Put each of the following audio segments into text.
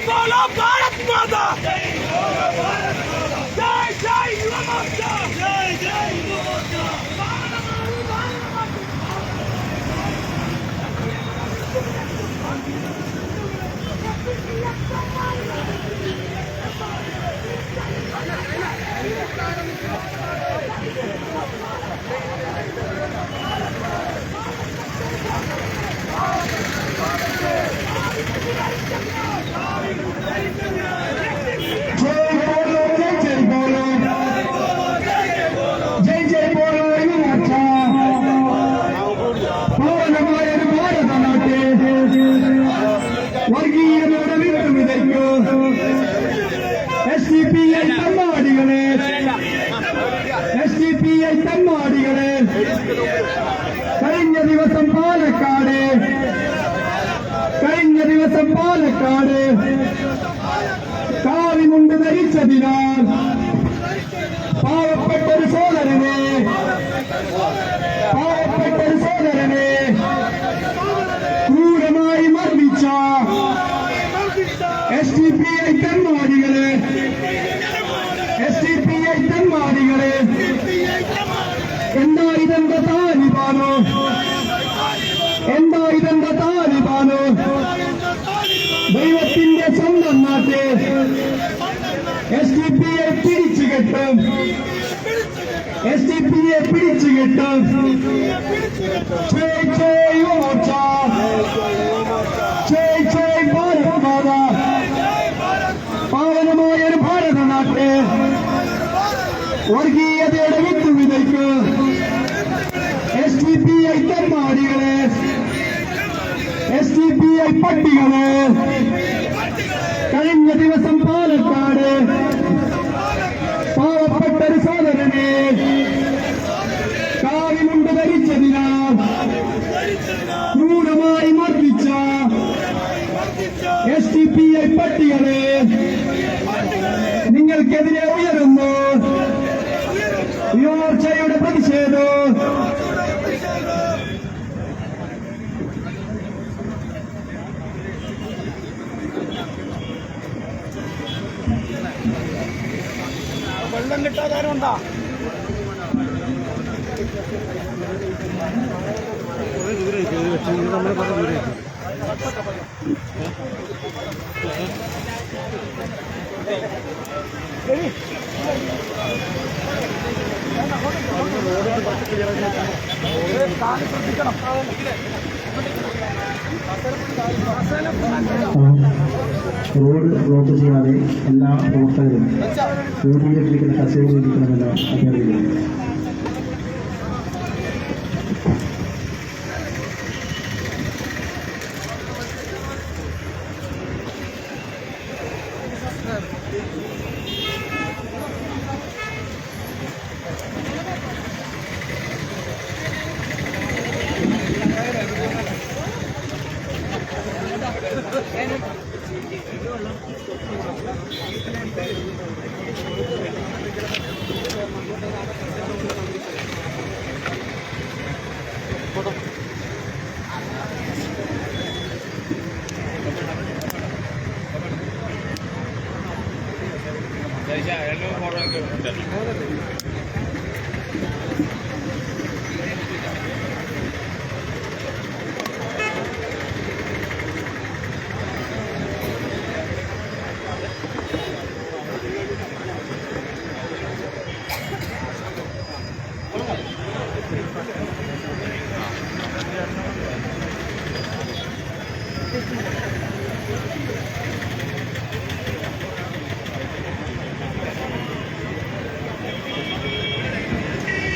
बोलो भारत माता, जय जय युवा मोर्चा, जय जय युवा मोर्चा। ദിവസം പാലക്കാട് കാവിമുണ്ട് ധരിച്ചതിനാൽ പാവപ്പെട്ടൊരു സോദരനെ ക്രൂരമായി മർദ്ദിച്ച SDPI തെമ്മാടികളെ എന്താ ഇതെന്താ താലിബാനോ ദൈവത്തിന്റെ സ്വന്തം നാട്ടിൽ SDPI പിടിച്ചുകെട്ടും ജയ് ജയ് യുവമോർച്ച, ജയ് ജയ് ഭാരത് മാത, പാവനമായൊരു ഭാരത നാട്ടിൽ വർഗീയതയുടെ വിത്ത് വിതയ്ക്കും SDPI തെമ്മാടികളെ, SDPI പട്ടികളെ. കഴിഞ്ഞ ദിവസം പാലക്കാട് പാവപ്പെട്ടൊരു സോദരനെ കാവിമുണ്ട് ധരിച്ചതിനാൽ ക്രൂരമായി മർദ്ദിച്ച SDPI പട്ടികളെ നിങ്ങൾക്കെതിരെ ഉയരുന്നു യുവമോർച്ചയുടെ പ്രതിഷേധം. വെള്ളം കിട്ടാതാരുണ്ടാ റോഡ് ബ്ലോക്ക് ചെയ്യാതെ എല്ലാ പ്രവർത്തകരും യൂണിയനിലേക്ക് കസേരയിരിക്കണമെന്ന് അഭ്യർത്ഥിക്കുന്നു.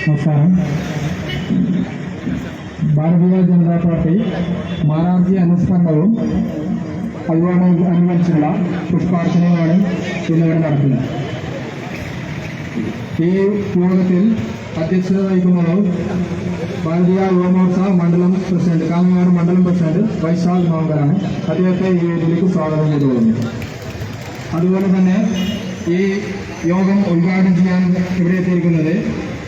നമസ്കാരം. ഭാരതീയ ജനതാ പാർട്ടി മാരാർജി അനുസ്മരണവും അനുബന്ധിച്ചുള്ള പുഷ്പാർച്ചനയാണ് ഇന്നിവിടെ നടത്തുന്നത്. ഈ യോഗത്തിൽ അധ്യക്ഷത വഹിക്കുന്നത് ഭാരതീയ യുവമോർച്ച മണ്ഡലം പ്രസിഡന്റ്, കാഞ്ഞങ്ങാട് മണ്ഡലം പ്രസിഡന്റ് വൈശാഖ് മാങ്കറാണ്. അദ്ദേഹത്തെ ഈ വേദിയിലേക്ക് സ്വാഗതം ചെയ്തു കൊള്ളുന്നു. അതുപോലെ തന്നെ ഈ യോഗം ഉദ്ഘാടനം ചെയ്യാൻ ഇവിടെ എത്തിയിരിക്കുന്നത്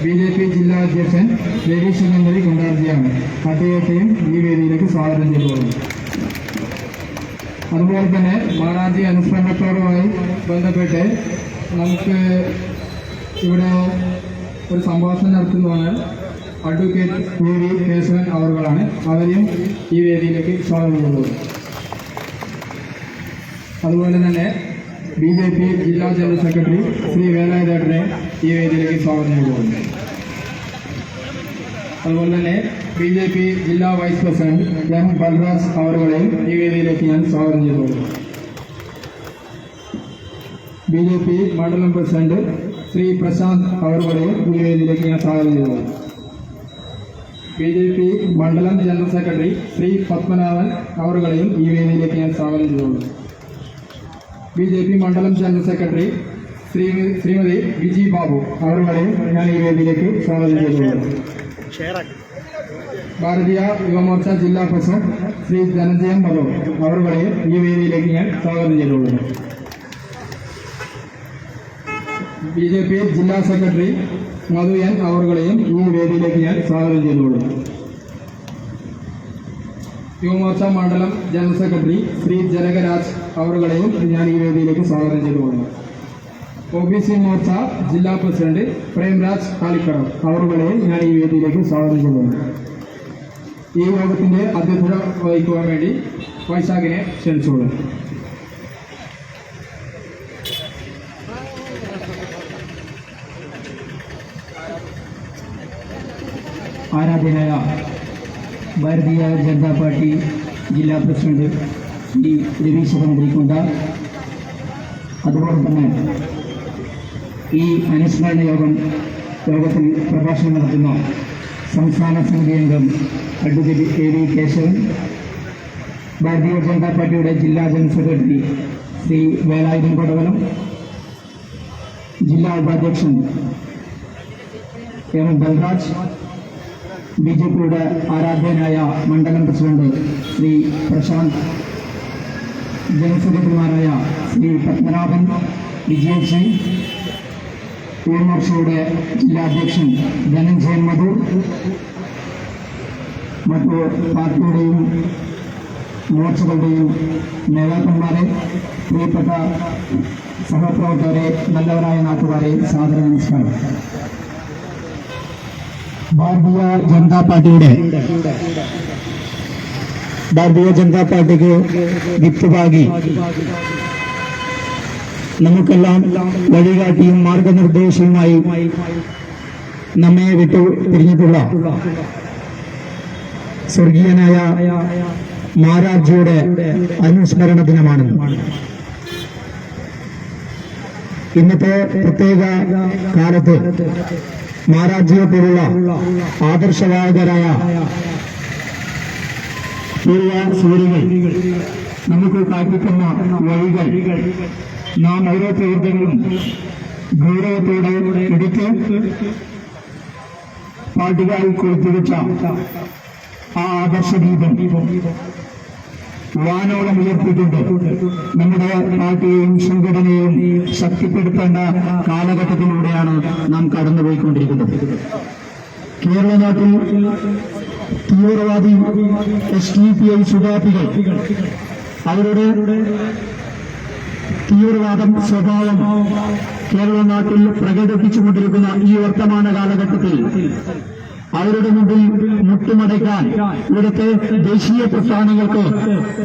BJP ജില്ലാ അധ്യക്ഷൻ രവീഷ് നന്ദി കൊണ്ടാർജിയാണ്. അദ്ദേഹത്തെയും ഈ വേദിയിലേക്ക് സ്വാഗതം ചെയ്തു കൊള്ളുന്നു. അതുപോലെ തന്നെ മാരാർജി അനുസ്മരണത്തോടുമായി ബന്ധപ്പെട്ട് നമുക്ക് ഇവിടെ ഒരു സംഭാഷണം നടത്തുന്നതാണ് അഡ്വക്കേറ്റ് UV കേശവൻ അവറുകളാണ്. അവരെയും ഈ വേദിയിലേക്ക് സ്വാഗതം ചെയ്യുന്നു. അതുപോലെ തന്നെ BJP ജില്ലാ ജനറൽ സെക്രട്ടറി ശ്രീ വേലായുധേട്ടനെ ഈ വേദിയിലേക്ക് സ്വാഗതം ചെയ്യുന്നു. അതുപോലെ തന്നെ BJP ജില്ലാ വൈസ് പ്രസിഡന്റ് M ബൽരാജ് അവറുകളെയും ഈ വേദിയിലേക്ക് ഞാൻ സ്വാഗതം ചെയ്തു. BJP മണ്ഡലം പ്രസിഡന്റ് ശ്രീ പ്രശാന്ത് അവറുകളെയും ഈ വേദിയിലേക്ക് ഞാൻ സ്വാഗതം ചെയ്തു. BJP മണ്ഡലം ജനറൽ സെക്രട്ടറി ശ്രീ പത്മനാഭൻ അവറുകളെയും ഈ വേദിയിലേക്ക് ഞാൻ സ്വാഗതം ചെയ്തു. BJP മണ്ഡലം ജനറൽ സെക്രട്ടറി ശ്രീമതി വിജി ബാബു അവരുടെയും ഞാൻ ഈ വേദിയിലേക്ക് സ്വാഗതം ചെയ്തു. ഭാരതീയ യുവമോർച്ച ജില്ലാ പ്രസിഡന്റ് ശ്രീ ധനഞ്ജയൻ മധു അവരുടെയും ഈ വേദിയിലേക്ക് ഞാൻ സ്വാഗതം ചെയ്തുകൊള്ളുന്നു. BJP ജില്ലാ സെക്രട്ടറി മധു എൻ അവരുടെയും ഈ വേദിയിലേക്ക് ഞാൻ സ്വാഗതം ചെയ്തുകൊള്ളുന്നു. യുവമോർച്ച മണ്ഡലം ജനറൽ സെക്രട്ടറി ശ്രീ ജനകരാജ് അവരുടെയും ഞാൻ ഈ വേദിയിലേക്ക് സ്വാഗതം ചെയ്തുകൊള്ളുന്നു. OBC മോർച്ച ജില്ലാ പ്രസിഡന്റ് പ്രേംരാജ് കാലിക്കടം അവരുടെയും ഞാൻ ഈ വേദിയിലേക്ക് സ്വാഗതം ചെയ്യുന്നു. ഈ യോഗത്തിന്റെ അധ്യക്ഷത വഹിക്കുവാൻ വേണ്ടി വൈശാഖിനെ ക്ഷണിച്ചുകൊള്ളുന്നു. ആരാധ്യനായ ഭാരതീയ ജനതാ പാർട്ടി ജില്ലാ പ്രസിഡന്റ് ശ്രീ രവീഷ് നന്ദി കൊണ്ടാർ, അതുപോലെ തന്നെ ഈ അനുസ്മരണ യോഗത്തിൽ പ്രഭാഷണം നടത്തുന്ന സംസ്ഥാന സമിതി അംഗം അഡ്വക്കേറ്റ് AV കേശവൻ, ഭാരതീയ ജനതാ പാർട്ടിയുടെ ജില്ലാ ജനറൽ സെക്രട്ടറി ശ്രീ വേലായുധൻ കൊടവലം, ജില്ലാ ഉപാധ്യക്ഷൻ M ബൽരാജ്, BJPയുടെ ആരാധ്യനായ മണ്ഡലം പ്രസിഡന്റ് ശ്രീ പ്രശാന്ത്, ജനറൽ സെക്രട്ടറിമാരായ ശ്രീ പത്മനാഭൻ, വിജയൻ സിംഗ്, യുവമോർച്ചയുടെ ജില്ലാ അധ്യക്ഷൻ ധനഞ്ജയൻ മധു, മറ്റു പാർട്ടിയുടെയും മോർച്ചകളുടെയും നേതാക്കന്മാരെ, പ്രിയപ്പെട്ട സഹപ്രവർത്തകരെ, നല്ലവരായ നാട്ടുകാരെ, സാദര നമസ്കാരം. ഭാരതീയ ജനതാ പാർട്ടിക്ക് വിത്തുപാകി നമുക്കെല്ലാം വഴികാട്ടിയും മാർഗനിർദ്ദേശവുമായി നമ്മെ വിട്ടു പിരിഞ്ഞിട്ടുള്ള സ്വർഗീയനായ മാരാർജിയുടെ അനുസ്മരണ ദിനമാണ് ഇന്നത്തെ പ്രത്യേക കാലത്ത്. മാരാർജിയെ പോലുള്ള ആദർശവാഹകരായ പൂർവ്വസൂരികൾ നമുക്ക് കാട്ടിക്കുന്ന വഴികൾ നാം ഓരോ പ്രവർത്തനങ്ങളും ഗൗരവത്തോടെ എടുത്ത് പാട്ടുകാരിൽ കൊടുത്തുവെച്ച ആ ആദർശദീപം വാനോളം ഉയർത്തിക്കൊണ്ട് നമ്മുടെ പാർട്ടിയെയും സംഘടനയെയും ശക്തിപ്പെടുത്തേണ്ട കാലഘട്ടത്തിലൂടെയാണ് നാം കടന്നുപോയിക്കൊണ്ടിരിക്കുന്നത്. കേരള നാട്ടിൽ തീവ്രവാദി SDPI സുഡാപ്പികൾ അവരുടെ തീവ്രവാദം സ്വഭാവം കേരള നാട്ടിൽ പ്രകടിപ്പിച്ചുകൊണ്ടിരിക്കുന്ന ഈ വർത്തമാന കാലഘട്ടത്തിൽ അവരുടെ മുമ്പിൽ മുട്ടുമടക്കാൻ ഇവിടുത്തെ ദേശീയ പ്രസ്ഥാനങ്ങൾക്ക്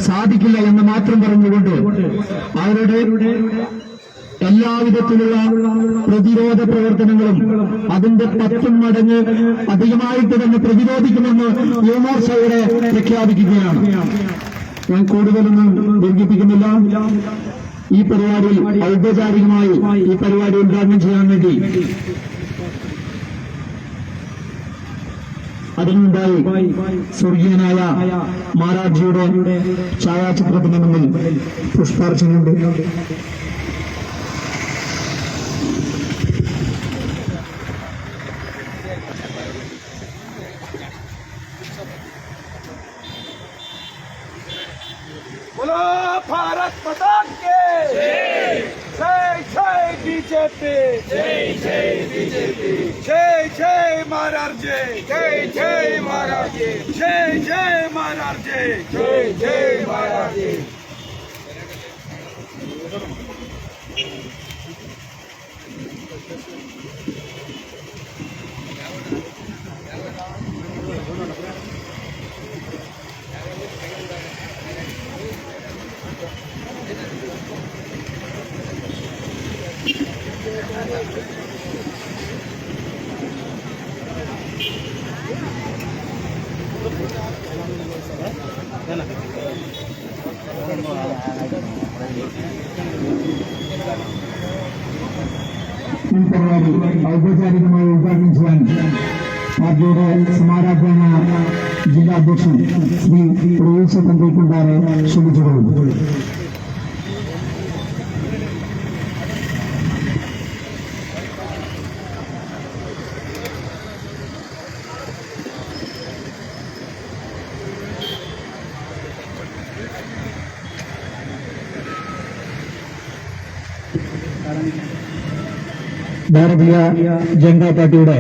സാധിക്കില്ല എന്ന് മാത്രം പറഞ്ഞുകൊണ്ട് അവരുടെ എല്ലാവിധത്തിലുള്ള പ്രതിരോധ പ്രവർത്തനങ്ങളും അതിന്റെ 10 മടങ്ങ് അധികമായിട്ട് തന്നെ പ്രതിരോധിക്കുമെന്ന് യുവമോർച്ചയുടെ പ്രഖ്യാപിക്കുകയാണ്. ഞാൻ കൂടുതലൊന്നും ദീർഘിപ്പിക്കുന്നില്ല. ഈ പരിപാടിയിൽ ഔപചാരികമായി ഈ പരിപാടി ഉദ്ഘാടനം ചെയ്യാൻ വേണ്ടി അതിനുമുണ്ടായി സ്വർഗീയനായ മാരാർജിയുടെ ഛായാചിത്രത്തിന് മുന്നിൽ പുഷ്പാർച്ചനയുണ്ട്. बोलो भारत माता के जय जय बीजेपी जय जय बीजेपी जय जय महाराज जय जय महाराज जय जय महाराज जय जय महाराज. ഈ പരിപാടി ഔപചാരികമായി ഉദ്ഘാടനം ചെയ്യാൻ പാർട്ടിയുടെ സമാരാധ്യന ജില്ലാ അധ്യക്ഷൻ ശ്രീ പ്രവീശ തന്ത്രിക്കുണ്ടാരെ ക്ഷണിച്ചുകൊള്ളുന്നു. ഭാരതീയ ജനതാ പാർട്ടിയുടെ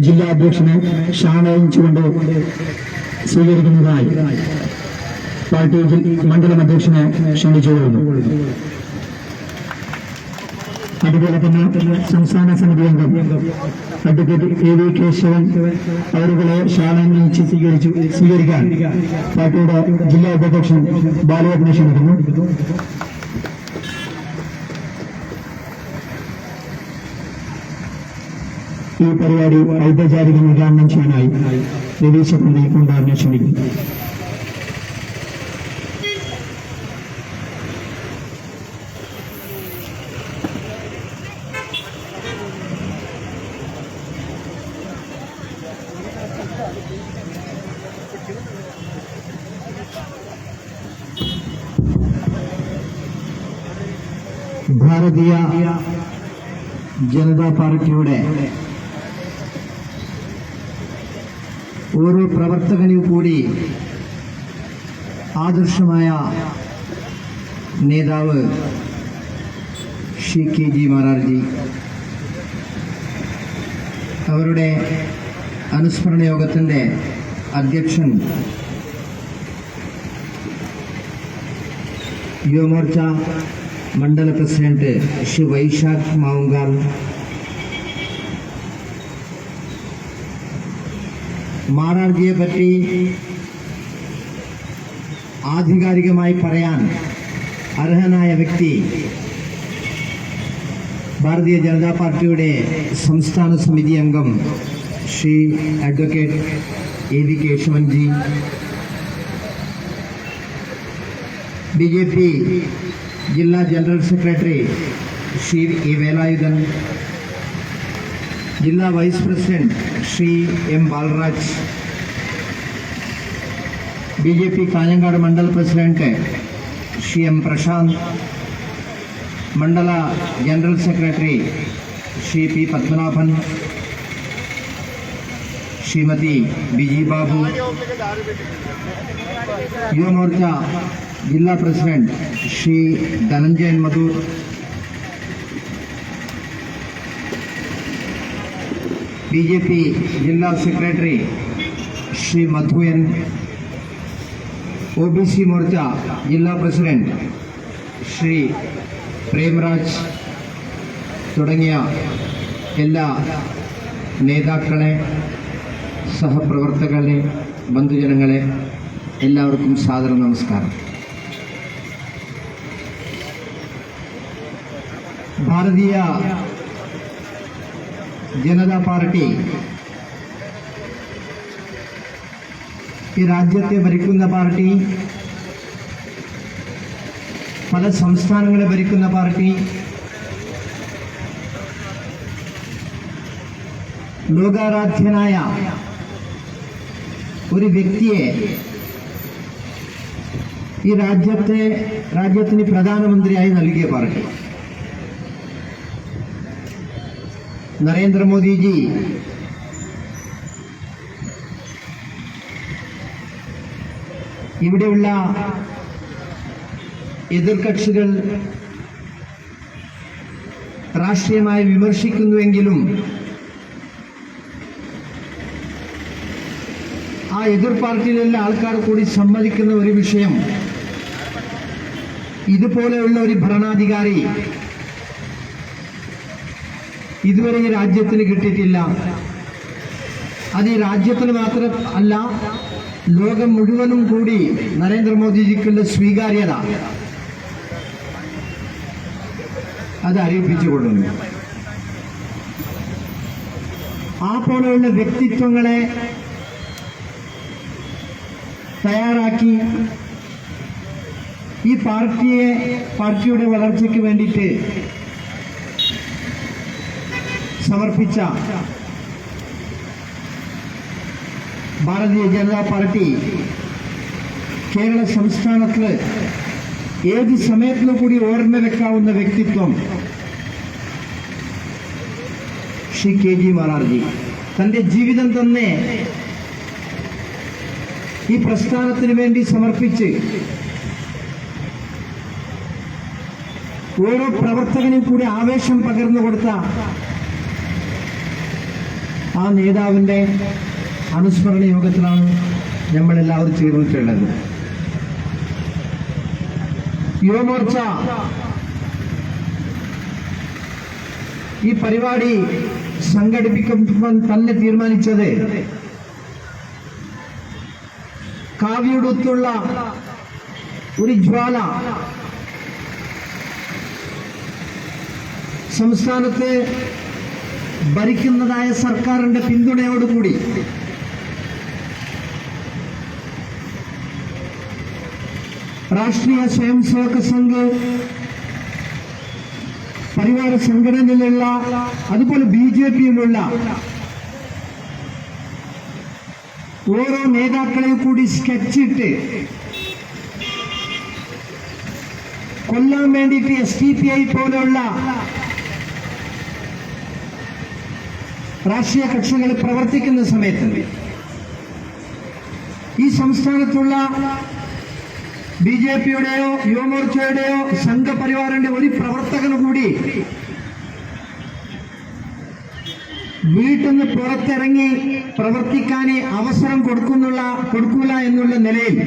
ജില്ലാ അധ്യക്ഷനെ ഷാണയിച്ചുകൊണ്ട് സ്വീകരിക്കുന്നതായി പാർട്ടി മണ്ഡലം അധ്യക്ഷനെ ക്ഷണിച്ചുകൊള്ളുന്നു. അതുപോലെ തന്നെ സംസ്ഥാന സമിതി അംഗം അഡ്വക്കേറ്റ് എ വി കേശവൻ അവരുടെ ഷാണയിച്ച് സ്വീകരിക്കാൻ പാർട്ടിയുടെ ജില്ലാ ഉപാധ്യക്ഷൻ ബാലകൃഷ്ണനെ ക്ഷണിക്കുന്നു. ഈ പരിപാടി ഔപചാരിക ഉദ്ഘാടനം ചെയ്യാനായി പ്രവീശ തന്ത്രിക്കുണ്ടാരെ ക്ഷണിക്കുന്നു. ഭാരതീയ ജനതാ പാർട്ടിയുടെ ഓരോ പ്രവർത്തകനും കൂടി ആദർശമായ നേതാവ് ശ്രീ കെ ജി മാരാർജി അവരുടെ അനുസ്മരണ യോഗത്തിൻ്റെ അധ്യക്ഷൻ യുവമോർച്ച മണ്ഡല പ്രസിഡന്റ് ശ്രീ വൈശാഖ് മാവുങ്കാൽ, മാരാർജിയെ പറ്റി ആധികാരികമായി പറയാൻ അർഹനായ വ്യക്തി ഭാരതീയ ജനതാ പാർട്ടിയുടെ സംസ്ഥാന സമിതി അംഗം Shri advocate A V Keshavanji, BJP ജില്ലാ general secretary Shri A Velayudhan, ജില്ലാ vice president Shri M Balaraj, BJP Kanhangad മണ്ഡല പ്രസിഡന്റ് ശ്രീ എം പ്രശാന്ത്, മണ്ഡല general secretary Shri P Padmanabhan, Shrimati Biji Babu, Yuvamorcha ജില്ലാ പ്രസിഡന്റ് ശ്രീ ധനഞ്ജയൻ മധൂർ, BJP ജില്ലാ സെക്രട്ടറി ശ്രീ മധുയൻ, OBC മോർച്ച ജില്ലാ പ്രസിഡന്റ് ശ്രീ പ്രേംരാജ് തുടങ്ങിയ എല്ലാ നേതാക്കളെ, സഹപ്രവർത്തകരെ, ബന്ധുജനങ്ങളെ എല്ലാവർക്കും സാദര നമസ്കാരം. ഭാരതീയ ജനതാ പാർട്ടി ഈ രാജ്യത്തെ ഭരിക്കുന്ന പാർട്ടി, പല സംസ്ഥാനങ്ങളെ ഭരിക്കുന്ന പാർട്ടി, ലോകാരാധ്യനായ ഒരു വ്യക്തിയെ ഈ രാജ്യത്തിന് പ്രധാനമന്ത്രിയായി നൽകിയ പാർട്ടി നരേന്ദ്രമോദിജി ഇവിടെയുള്ള എതിർകക്ഷികൾ രാഷ്ട്രീയമായി വിമർശിക്കുന്നുവെങ്കിലും ആ എതിർ പാർട്ടിയിലുള്ള ആൾക്കാർ കൂടി സമ്മതിക്കുന്ന ഒരു വിഷയം, ഇതുപോലെയുള്ള ഒരു ഭരണാധികാരി ഇതുവരെ ഈ രാജ്യത്തിന് കിട്ടിയിട്ടില്ല. അത് ഈ രാജ്യത്തിന് മാത്രം അല്ല, ലോകം മുഴുവനും കൂടി നരേന്ദ്രമോദിജിക്കുള്ള സ്വീകാര്യത അത് അറിയിപ്പിച്ചുകൊള്ളുന്നു. ആ പോലെയുള്ള വ്യക്തിത്വങ്ങളെ തയ്യാറാക്കി ഈ പാർട്ടിയുടെ വളർച്ചയ്ക്ക് വേണ്ടിയിട്ട് സമർപ്പിച്ച ഭാരതീയ ജനതാ പാർട്ടി കേരള സംസ്ഥാനത്ത് ഏത് സമയത്തിലും കൂടി ഓർമ്മ വെക്കാവുന്ന വ്യക്തിത്വം ശ്രീ KG മാരാർജി തന്റെ ജീവിതം തന്നെ ഈ പ്രസ്ഥാനത്തിന് വേണ്ടി സമർപ്പിച്ച് ഓരോ പ്രവർത്തകനും കൂടി ആവേശം പകർന്നു കൊടുത്ത ആ നേതാവിന്റെ അനുസ്മരണ യോഗത്തിലാണ് നമ്മളെല്ലാവരും ചേർന്നിട്ടുള്ളത്. യുവമോർച്ച ഈ പരിപാടി സംഘടിപ്പിക്കുമ്പോൾ തന്നെ തീരുമാനിച്ചത് കാവ്യയുടൊത്തുള്ള ഒരു ജ്വാല സംസ്ഥാനത്ത് ഭരിക്കുന്നതായ സർക്കാരിന്റെ പിന്തുണയോടുകൂടി രാഷ്ട്രീയ സ്വയം സേവക സംഘ്, പരിവാര സംഘടനയിലുള്ള, അതുപോലെ BJPയിലുള്ള ഓരോ നേതാക്കളെ കൂടി സ്കെച്ചിട്ട് കൊല്ലാൻ വേണ്ടിയിട്ട് SDPI പോലെയുള്ള രാഷ്ട്രീയ കക്ഷികൾ പ്രവർത്തിക്കുന്ന സമയത്ത് ഈ സംസ്ഥാനത്തുള്ള BJPയുടെയോ യുവമോർച്ചയുടെയോ സംഘപരിവാറിന്റെ ഒരു പ്രവർത്തകന് കൂടി വീട്ടിൽ നിന്ന് പുറത്തിറങ്ങി പ്രവർത്തിക്കാൻ അവസരം കൊടുക്കൂല എന്നുള്ള നിലയിൽ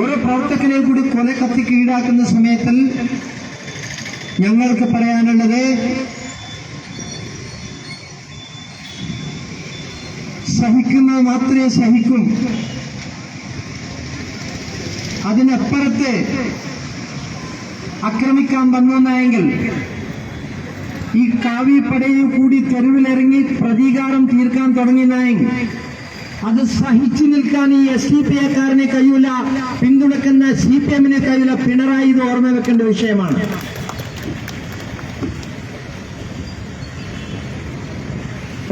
ഓരോ പ്രവർത്തകനെ കൂടി കൊല കത്തിക്ക് ഈടാക്കുന്ന സമയത്തിൽ ഞങ്ങൾക്ക് പറയാനുള്ളത്, സഹിക്കുന്നത് മാത്രമേ സഹിക്കും. അതിനപ്പുറത്ത് ആക്രമിക്കാൻ വന്നെങ്കിൽ ഈ കാവ്യപ്പടയിൽ കൂടി തെരുവിലിറങ്ങി പ്രതികാരം തീർക്കാൻ തുടങ്ങിയെങ്കിൽ അത് സഹിച്ചു നിൽക്കാൻ ഈ SDPIക്കാരനെ കഴിയൂല, പിന്തുണക്കുന്ന CPMനെ കഴിയൂല. പിണറായി ഇത് ഓർമ്മ വെക്കേണ്ട വിഷയമാണ്.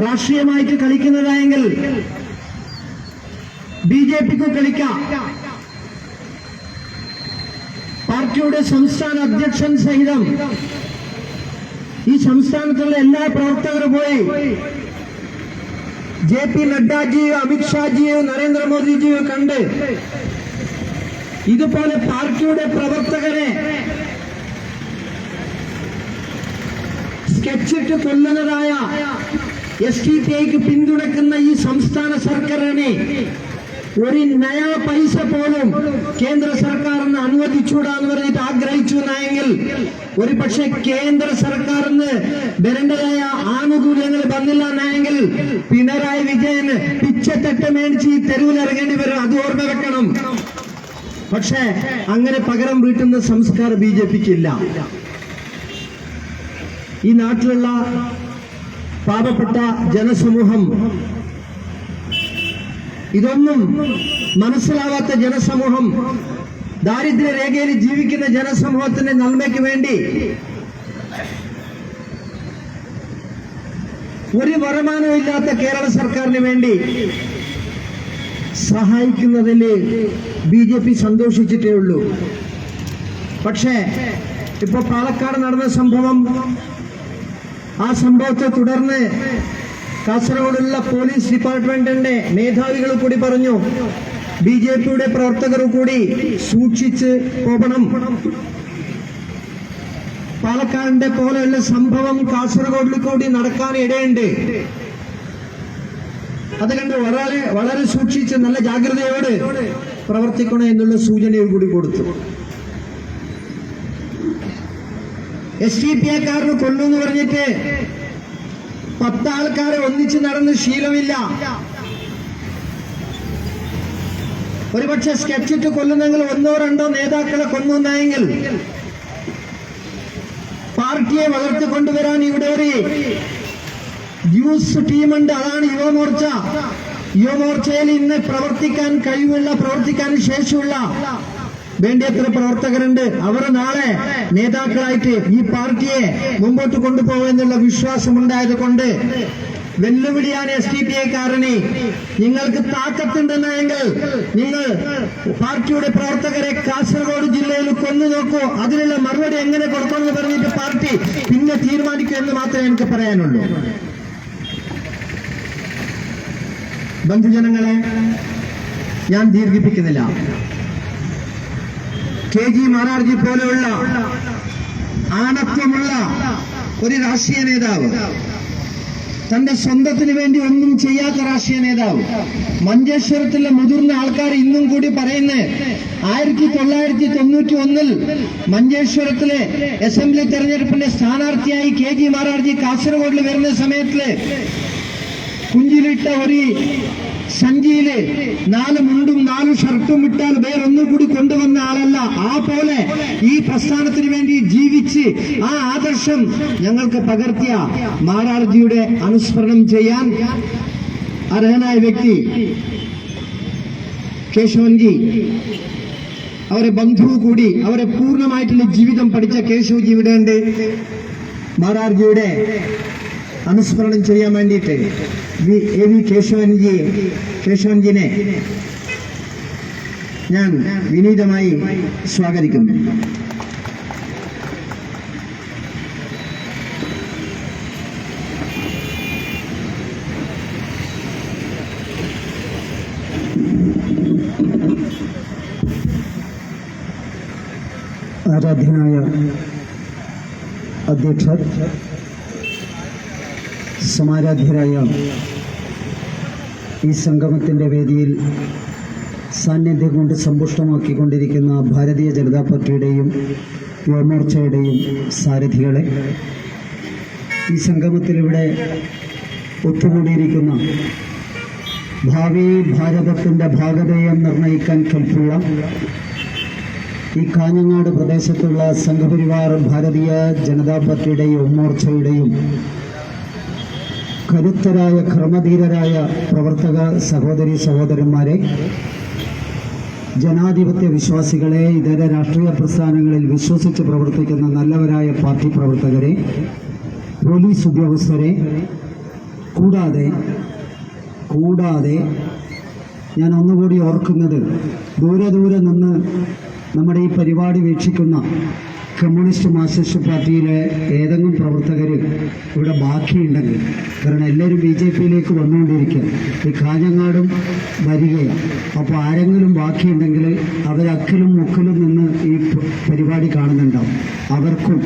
രാഷ്ട്രീയമായിട്ട് കളിക്കുന്നതായെങ്കിൽ BJPക്ക് കളിക്കാം. പാർട്ടിയുടെ സംസ്ഥാന അധ്യക്ഷൻ സഹിതം ഈ സംസ്ഥാനത്തുള്ള എല്ലാ പ്രവർത്തകരും പോയി JP നഡ്ഡാജിയോ അമിത്ഷാജിയോ നരേന്ദ്രമോദിജിയോ കണ്ട് ഇതുപോലെ പാർട്ടിയുടെ പ്രവർത്തകരെ സ്കെച്ചിട്ട് കൊല്ലുന്നതായ SDPIക്ക് പിന്തുണക്കുന്ന ഈ സംസ്ഥാന സർക്കാരിനെ ഒരു നയാ പൈസ പോലും കേന്ദ്ര സർക്കാരിന് അനുവദിച്ചൂടാന്ന് പറഞ്ഞിട്ട് ആഗ്രഹിച്ചു എങ്കിൽ ഒരു പക്ഷെ കേന്ദ്ര സർക്കാരിന് വരേണ്ടതായ ആനുകൂല്യങ്ങൾ വന്നില്ല എങ്കിൽ പിണറായി വിജയന് പിച്ചത്തട്ട് മേടിച്ച് ഈ തെരുവിലിറങ്ങേണ്ടി വരും. അത് ഓർമ്മ വെക്കണം. പക്ഷെ അങ്ങനെ പകരം വീട്ടുന്ന സംസ്കാരം BJPക്കില്ല. ഈ നാട്ടിലുള്ള പാവപ്പെട്ട ജനസമൂഹം, ഇതൊന്നും മനസ്സിലാവാത്ത ജനസമൂഹം, ദാരിദ്ര്യരേഖയിൽ ജീവിക്കുന്ന ജനസമൂഹത്തിന്റെ നന്മയ്ക്ക് വേണ്ടി ഒരു വരുമാനവും ഇല്ലാത്ത കേരള സർക്കാരിന് വേണ്ടി സഹായിക്കുന്നതിൽ BJP സന്തോഷിച്ചിട്ടേ ഉള്ളൂ. പക്ഷേ ഇപ്പൊ പാലക്കാട് നടന്ന സംഭവം, ആ സംഭവത്തെ തുടർന്ന് കാസർഗോഡുള്ള പോലീസ് ഡിപ്പാർട്ട്മെന്റിന്റെ മേധാവികൾ കൂടി പറഞ്ഞു, BJPയുടെ പ്രവർത്തകർ കൂടി സൂക്ഷിച്ച് പോകണം. പാലക്കാടിന്റെ പോലെയുള്ള സംഭവം കാസർഗോഡിൽ കൂടി നടക്കാൻ ഇടയുണ്ട്. അതുകൊണ്ട് വളരെ സൂക്ഷിച്ച് നല്ല ജാഗ്രതയോടെ പ്രവർത്തിക്കണം എന്നുള്ള സൂചനയും കൂടി കൊടുത്തു. SDPIക്കാരന് കൊല്ലുമെന്ന് പറഞ്ഞിട്ട് 10 ആൾക്കാരെ ഒന്നിച്ച് നടന്ന് ശീലമില്ല. ഒരുപക്ഷെ സ്കെച്ചിട്ട് കൊല്ലുന്നെങ്കിൽ 1-2 നേതാക്കളെ കൊന്നുവെങ്കിൽ പാർട്ടിയെ വളർത്തിക്കൊണ്ടുവരാൻ ഇവിടെ ഒരു യൂത്ത് ടീമുണ്ട്. അതാണ് യുവമോർച്ച. യുവമോർച്ചയിൽ ഇന്ന് പ്രവർത്തിക്കാൻ കഴിവുള്ള, പ്രവർത്തിക്കാൻ ശേഷിയുള്ള വേണ്ടത്ര പ്രവർത്തകരുണ്ട്. അവർ നാളെ നേതാക്കളായിട്ട് ഈ പാർട്ടിയെ മുമ്പോട്ട് കൊണ്ടുപോകുമെന്നുള്ള വിശ്വാസമുണ്ടായത് കൊണ്ട് വെല്ലുവിളിയാണ് SDPIക്കാരനെ. നിങ്ങൾക്ക് താക്കത്തുണ്ടെന്നെങ്കിൽ നിങ്ങൾ പാർട്ടിയുടെ പ്രവർത്തകരെ കാസർഗോഡ് ജില്ലയിൽ കൊന്നു നോക്കൂ. അതിനുള്ള മറുപടി എങ്ങനെ കൊടുക്കണമെന്ന് പറഞ്ഞിട്ട് പാർട്ടി പിന്നെ തീരുമാനിക്കൂ എന്ന് മാത്രമേ എനിക്ക് പറയാനുള്ളൂ. ബന്ധുജനങ്ങളെ, ഞാൻ ദീർഘിപ്പിക്കുന്നില്ല. KG മാരാർജി പോലെയുള്ള ആണത്വമുള്ള ഒരു രാഷ്ട്രീയ നേതാവ്, തന്റെ സ്വന്തത്തിന് വേണ്ടി ഒന്നും ചെയ്യാത്ത രാഷ്ട്രീയ നേതാവ്, മഞ്ചേശ്വരത്തിലെ മുതിർന്ന ആൾക്കാർ ഇന്നും കൂടി പറയുന്നത് 1991 മഞ്ചേശ്വരത്തിലെ അസംബ്ലി തെരഞ്ഞെടുപ്പിന്റെ സ്ഥാനാർത്ഥിയായി KG മാരാർജി കാസർഗോഡിൽ വരുന്ന സമയത്ത് കുഞ്ചിലിട്ട ഒരു സഞ്ചിയില് 4 മുണ്ടും 4 ഷർട്ടും ഇട്ടാൽ വേറൊന്നുകൂടി കൊണ്ടുവന്ന ആളല്ല. ആ പോലെ ഈ പ്രസ്ഥാനത്തിന് വേണ്ടി ജീവിച്ച് ആ ആദർശം ഞങ്ങൾക്ക് പകർത്തിയ മാരാർജിയുടെ അനുസ്മരണം ചെയ്യാൻ അർഹനായ വ്യക്തി കേശവൻജി, അവരെ ബന്ധു കൂടി, അവരെ പൂർണ്ണമായിട്ടുള്ള ജീവിതം പഠിച്ച കേശവജി ഇവിടെയുണ്ട്. മാരാർജിയുടെ അനുസ്മരണം ചെയ്യാൻ വേണ്ടിയിട്ട് AV കേശവൻജിനെ ഞാൻ വിനീതമായി സ്വാഗതിക്കുന്നു. ആരാധ്യനായ അധ്യക്ഷർ, സമാരാധ്യരായ ഈ സംഗമത്തിൻ്റെ വേദിയിൽ സാന്നിധ്യം കൊണ്ട് സമ്പുഷ്ടമാക്കിക്കൊണ്ടിരിക്കുന്ന ഭാരതീയ ജനതാ പാർട്ടിയുടെയും യുവമോർച്ചയുടെയും സാരഥികളെ, ഈ സംഗമത്തിലിവിടെ ഒത്തുകൂടിയിരിക്കുന്ന ഭാവി ഭാരതത്തിൻ്റെ ഭാഗധേയം നിർണ്ണയിക്കാൻ കെൽപ്പുള്ള ഈ കാഞ്ഞങ്ങാട് പ്രദേശത്തുള്ള സംഘപരിവാർ ഭാരതീയ ജനതാ പാർട്ടിയുടെയും യുവമോർച്ചയുടെയും കരുത്തരായ ക്രമധീരരായ പ്രവർത്തക സഹോദരി സഹോദരന്മാരെ, ജനാധിപത്യ വിശ്വാസികളെ, ഇതര രാഷ്ട്രീയ പ്രസ്ഥാനങ്ങളിൽ വിശ്വസിച്ച് പ്രവർത്തിക്കുന്ന നല്ലവരായ പാർട്ടി പ്രവർത്തകരെ, പോലീസ് ഉദ്യോഗസ്ഥരെ, കൂടാതെ ഞാൻ ഒന്നുകൂടി ഓർക്കുന്നത്, ദൂരെ നിന്ന് നമ്മുടെ ഈ പരിപാടി വീക്ഷിക്കുന്ന കമ്മ്യൂണിസ്റ്റ് മാർക്സിസ്റ്റ് പാർട്ടിയിലെ ഏതെങ്കിലും പ്രവർത്തകർ ഇവിടെ ബാക്കിയുണ്ടെങ്കിൽ, കാരണം എല്ലാവരും BJPയിലേക്ക് വന്നുകൊണ്ടിരിക്കുക, ഈ കാഞ്ഞങ്ങാടും വരികയാണ്. അപ്പോൾ ആരെങ്കിലും ബാക്കിയുണ്ടെങ്കിൽ അവരക്കിലും മുക്കിലും നിന്ന് ഈ പരിപാടി കാണുന്നുണ്ടാവും. അവർക്കും